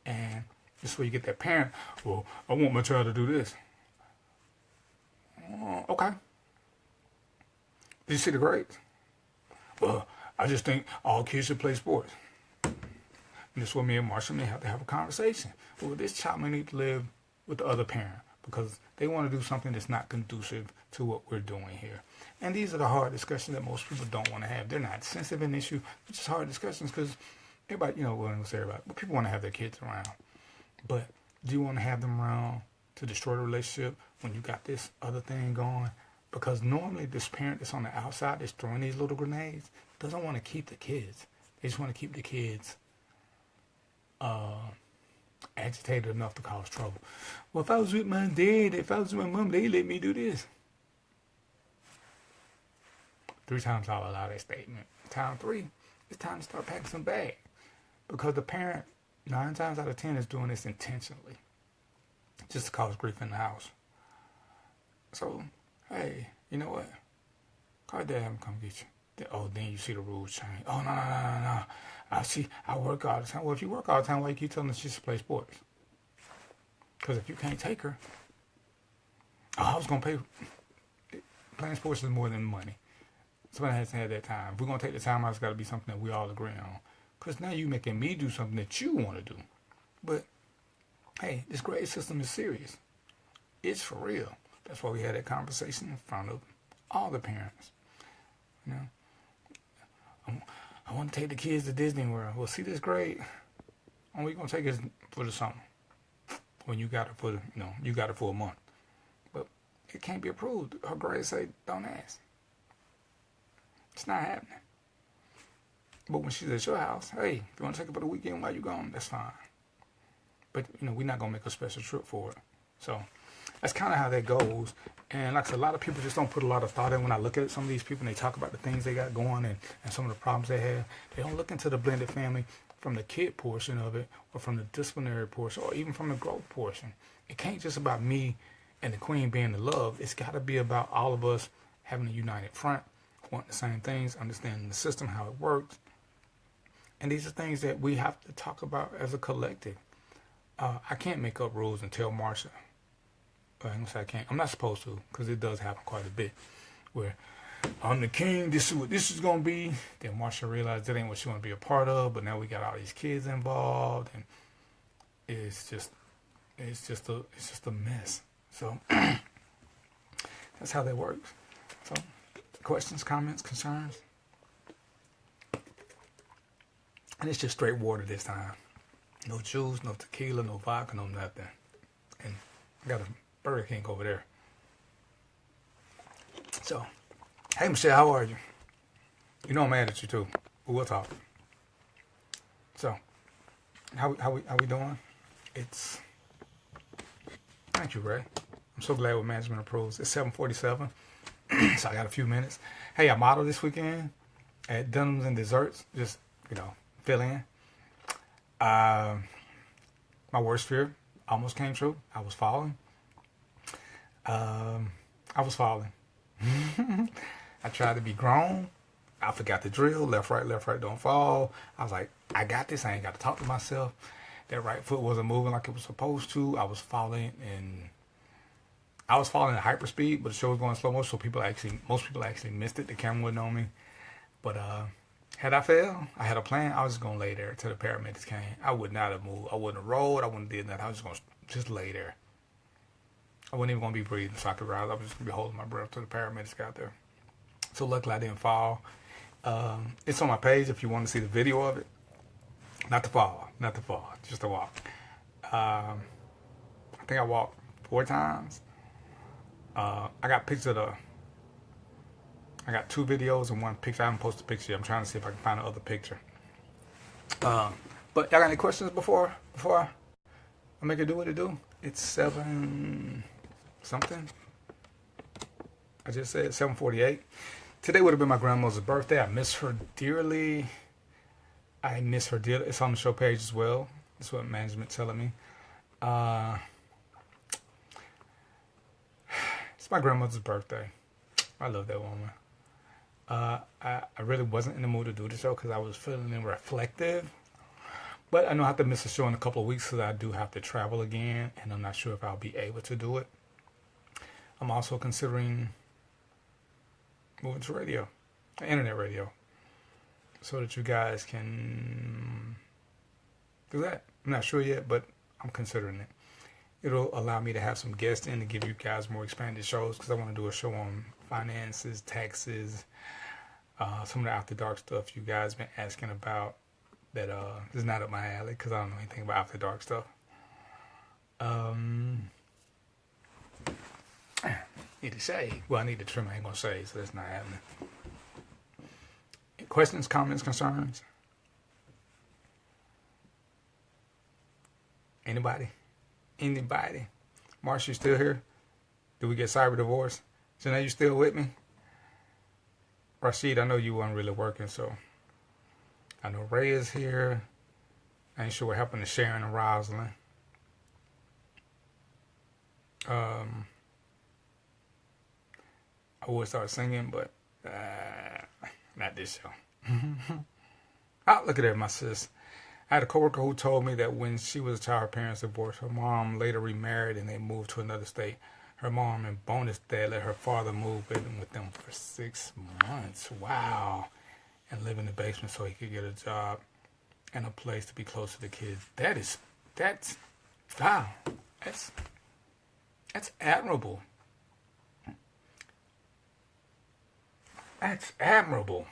And this is where you get that parent, well, I want my child to do this. Okay. Did you see the grades? Well, I just think all kids should play sports. And this is where me and Marsha may have to have a conversation. Well, this child may need to live with the other parent because they want to do something that's not conducive to what we're doing here. And these are the hard discussions that most people don't want to have. They're not sensitive in issue, it's just hard discussions because everybody, you know, well, I say everybody, but people want to have their kids around. But do you want to have them around to destroy the relationship when you got this other thing going? Because normally this parent that's on the outside that's throwing these little grenades doesn't want to keep the kids. They just want to keep the kids agitated enough to cause trouble. Well, if I was with my dad, if I was with my mom, they let me do this. 3 times I'll allow that statement. Time 3, it's time to start packing some bags. Because the parent, 9 times out of 10, is doing this intentionally. Just to cause grief in the house. So, hey, you know what? Call dad and come get you. Oh, then you see the rules change. Oh, no. I work all the time. Well, if you work all the time, why you keep telling her she should play sports? Because if you can't take her, I was going to pay. Playing sports is more than money. Somebody has to have that time. If we're going to take the time out, it's got to be something that we all agree on. Because now you're making me do something that you want to do. But, hey, this grade system is serious. It's for real. That's why we had that conversation in front of all the parents. You know, I want to take the kids to Disney World. Well, see this grade? Only going to take it for the summer. When you got it for, you got it for a month. But it can't be approved. Her grades say, don't ask. It's not happening. But when she's at your house, hey, if you want to take it for the weekend while you're gone, that's fine. But, we're not going to make a special trip for it. So that's kind of how that goes. And like I said, a lot of people just don't put a lot of thought in. When I look at some of these people and they talk about the things they got going and some of the problems they have, they don't look into the blended family from the kid portion of it or from the disciplinary portion or even from the growth portion. It can't just about me and the queen being in love. It's got to be about all of us having a united front, wanting the same things, understanding the system, how it works. And these are things that we have to talk about as a collective. I can't make up rules and tell Marsha. I'm gonna say I can't. I'm not supposed to, because it does happen quite a bit. Where I'm the king. This is what this is gonna be. Then Marsha realized that ain't what she want to be a part of. But now we got all these kids involved, and it's just a mess. So that's how that works. So questions, comments, concerns, and it's just straight water this time. No juice, no tequila, no vodka, no nothing. And I got a Burger King over there. So, hey Michelle, how are you? You know I'm mad at you too. But we'll talk. So, how we doing? It's thank you, Ray. I'm so glad with management approves. It's 7:47, so I got a few minutes. Hey, I modeled this weekend at Dunham's and Desserts. Just fill in. My worst fear almost came true. I was falling. I tried to be grown. I forgot the drill. Left, right, don't fall. I was like, I got this. I ain't got to talk to myself. That right foot wasn't moving like it was supposed to. I was falling at hyperspeed, but the show was going slow motion, so most people actually missed it. The camera wasn't on me. But had I failed, I had a plan. I was just gonna lay there till the paramedics came. I would not have moved. I wouldn't have rolled. I wouldn't have did nothing. I was just gonna lay there. I wasn't even gonna be breathing, so I could rise. I was just gonna be holding my breath till the paramedics got there. So luckily I didn't fall. It's on my page if you want to see the video of it. Not to fall, just to walk. I think I walked 4 times. I got pictures of I got 2 videos and 1 picture. I haven't posted a picture yet. I'm trying to see if I can find another picture. But y'all got any questions before I make it do what it do? It's 7 something. I just said 7:48. Today would have been my grandmother's birthday. I miss her dearly. It's on the show page as well. That's what management's telling me. It's my grandmother's birthday. I love that woman. I really wasn't in the mood to do the show because I was feeling reflective. But I know I have to miss a show in a couple of weeks because I do have to travel again, and I'm not sure if I'll be able to do it. I'm also considering moving to radio, internet radio, so that you guys can do that. I'm not sure yet, but I'm considering it. It'll allow me to have some guests in to give you guys more expanded shows because I want to do a show on finances, taxes, some of the After Dark stuff you guys been asking about that is not up my alley because I don't know anything about After Dark stuff. Need to shave. Well, I need to trim. I ain't gonna shave, so that's not happening. Questions, comments, concerns? Anybody? Marsha, you still here? Did we get cyber divorce? Janae, you still with me? Rashid, I know you weren't really working, so I know Ray is here. I ain't sure what happened to Sharon and Rosalind. I would start singing, but not this show. Oh, look at that, my sis. I had a coworker who told me that when she was a child, her parents divorced. Her mom later remarried and they moved to another state. Her mom and bonus dad let her father move in with them for 6 months. Wow. And live in the basement so he could get a job and a place to be close to the kids. That's admirable. That's admirable.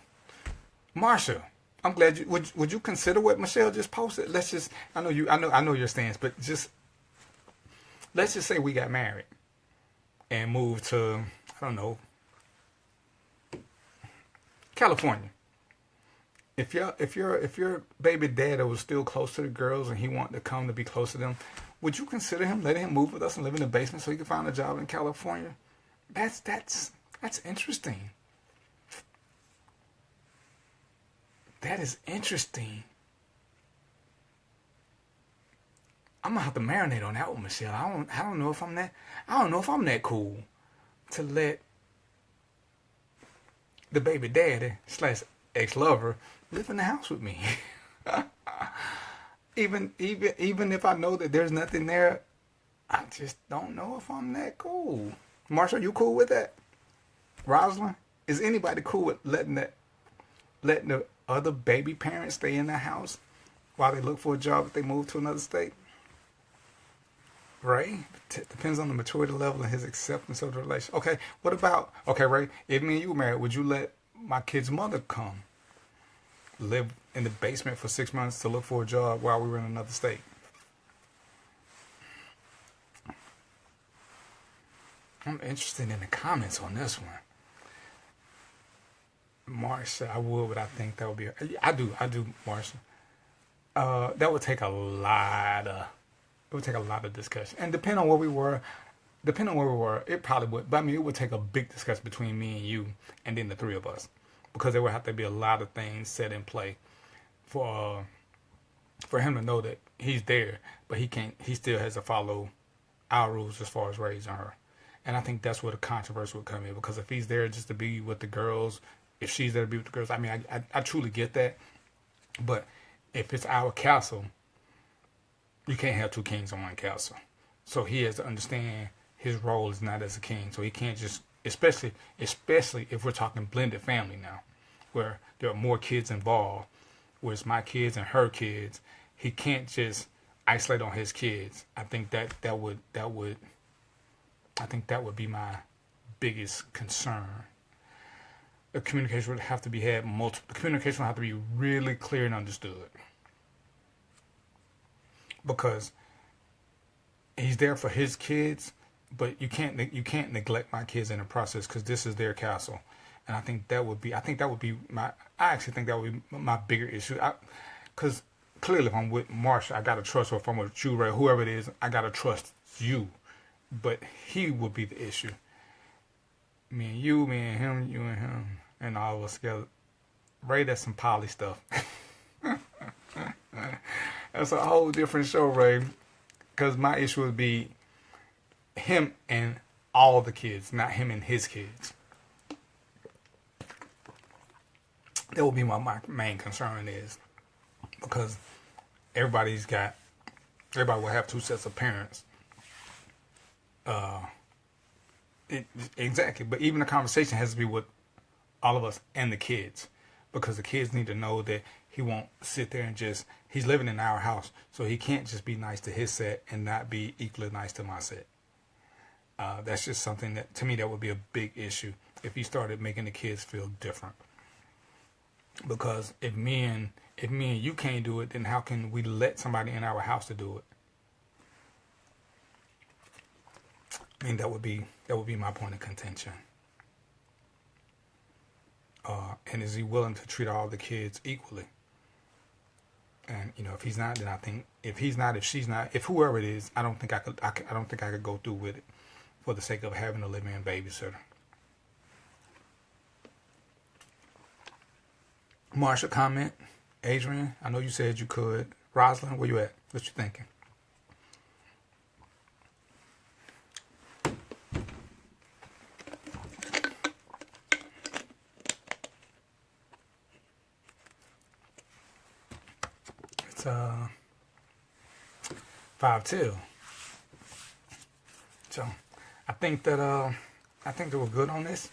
Marsha, I'm glad you would you consider what Michelle just posted? Let's just I know your stance, but let's just say we got married and moved to, I don't know, California. If your baby daddy was still close to the girls and he wanted to come to be close to them, would you consider letting him move with us and live in the basement so he could find a job in California? That's interesting. That is interesting. I'm gonna have to marinate on that one, Michelle. I don't know if I'm that cool to let the baby daddy / ex-lover live in the house with me. even if I know that there's nothing there, I just don't know if I'm that cool. Marshall, you cool with that? Rosalind, is anybody cool with letting the other baby parents stay in the house while they look for a job if they move to another state? Ray, depends on the maturity level and his acceptance of the relation. Okay, what about, okay, Ray, if me and you were married, would you let my kid's mother come live in the basement for 6 months to look for a job while we were in another state? I'm interested in the comments on this one. Marsha, I would, but I think that would be. I do, Marsha. That would take a lot of. It would take a lot of discussion, and depending on where we were, it probably would. But I mean, it would take a big discussion between me and you, and then the three of us, because there would have to be a lot of things set in play for him to know that he's there, but he can't. He still has to follow our rules as far as raising her. And I think that's where the controversy would come in, because if he's there just to be with the girls, if she's there to be with the girls, I mean, I truly get that. But if it's our castle, you can't have two kings on one castle. So he has to understand his role is not as a king. So he can't just, especially if we're talking blended family now, where there are more kids involved, where it's my kids and her kids, he can't just isolate on his kids. I think that would be my biggest concern. The communication would have to be had the communication would have to be really clear and understood. Because he's there for his kids, but you can't neglect my kids in the process, because this is their castle. And I actually think that would be my bigger issue. Because clearly if I'm with Marsha, I gotta trust her. If I'm with you, Ray, whoever it is, I gotta trust you. But he would be the issue. Me and you, me and him, you and him, and all of us together. Ray, that's some poly stuff. That's a whole different show, Ray. Because my issue would be him and all the kids, not him and his kids. That would be my main concern is. Because everybody will have two sets of parents. Exactly, but even the conversation has to be with all of us and the kids, because the kids need to know that he won't sit there and he's living in our house, so he can't just be nice to his set and not be equally nice to my set. That's just something that, to me, that would be a big issue if he started making the kids feel different. Because if me and you can't do it, then how can we let somebody in our house to do it? I mean, that would be my point of contention. And is he willing to treat all the kids equally? And if he's not, then I think if she's not, if whoever it is, I don't think I could go through with it for the sake of having a live-in babysitter. Marsha, comment. Adrian, I know you said you could. Rosalind, where you at? What you thinking? It's 5-2. So I think that we're good on this.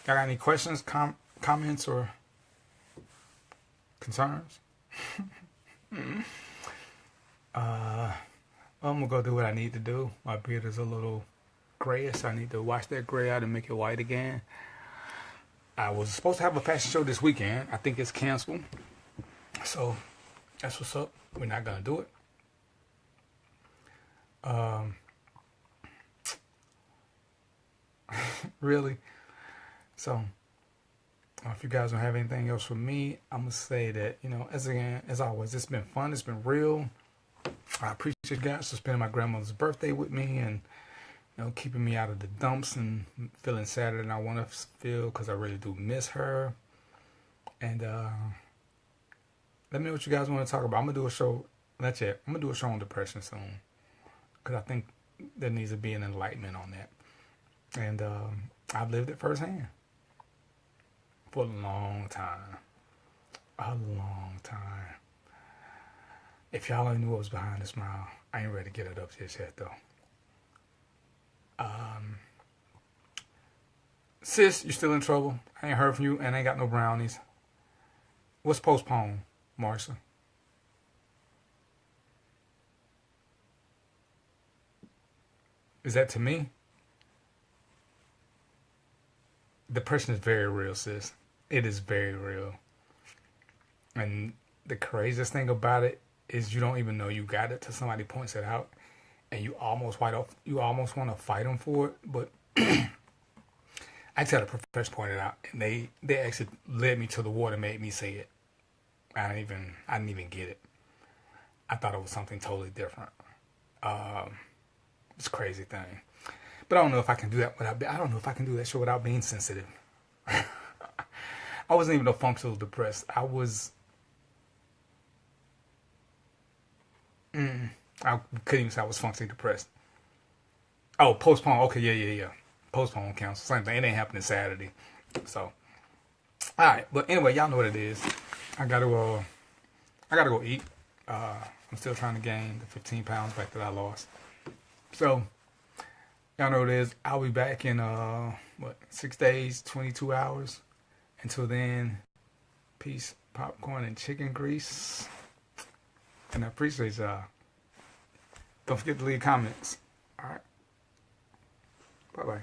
Y'all got any questions, comments, or concerns? I'm gonna go do what I need to do. My beard is a little grayish, so I need to wash that gray out and make it white again. I was supposed to have a fashion show this weekend. I think it's canceled. So that's what's up. We're not gonna do it. Really. So if you guys don't have anything else for me, I'm gonna say that, as always, it's been fun. It's been real. I appreciate you guys for spending my grandmother's birthday with me and keeping me out of the dumps and feeling sadder than I want to feel, because I really do miss her. And let me know what you guys want to talk about. I'm gonna do a show. That's it. I'm gonna do a show on depression soon, because I think there needs to be an enlightenment on that. And I've lived it firsthand for a long time. If y'all only knew what was behind the smile, I ain't ready to get it up just yet though. Sis, you still in trouble. I ain't heard from you and I ain't got no brownies. What's postponed, Marsha? Is that to me? Depression is very real, sis. It is very real. And the craziest thing about it is you don't even know you got it till somebody points it out, and you almost want to fight them for it. But I just had a professor point it out, and they actually led me to the water, made me say it. I didn't even get it. I thought it was something totally different. It's a crazy thing. But I don't know if I can do that I don't know if I can do that shit without being sensitive. I wasn't even a functional depressed. I couldn't even say I was functionally depressed. Oh, postpone. Okay, yeah. Postpone counts. Same thing. It ain't happening Saturday. So, all right. But anyway, y'all know what it is. I gotta go eat. I'm still trying to gain the 15 pounds back that I lost. So, y'all know what it is. I'll be back in 6 days, 22 hours. Until then, peace, popcorn, and chicken grease. And I appreciate y'all. Don't forget to leave comments. All right. Bye-bye.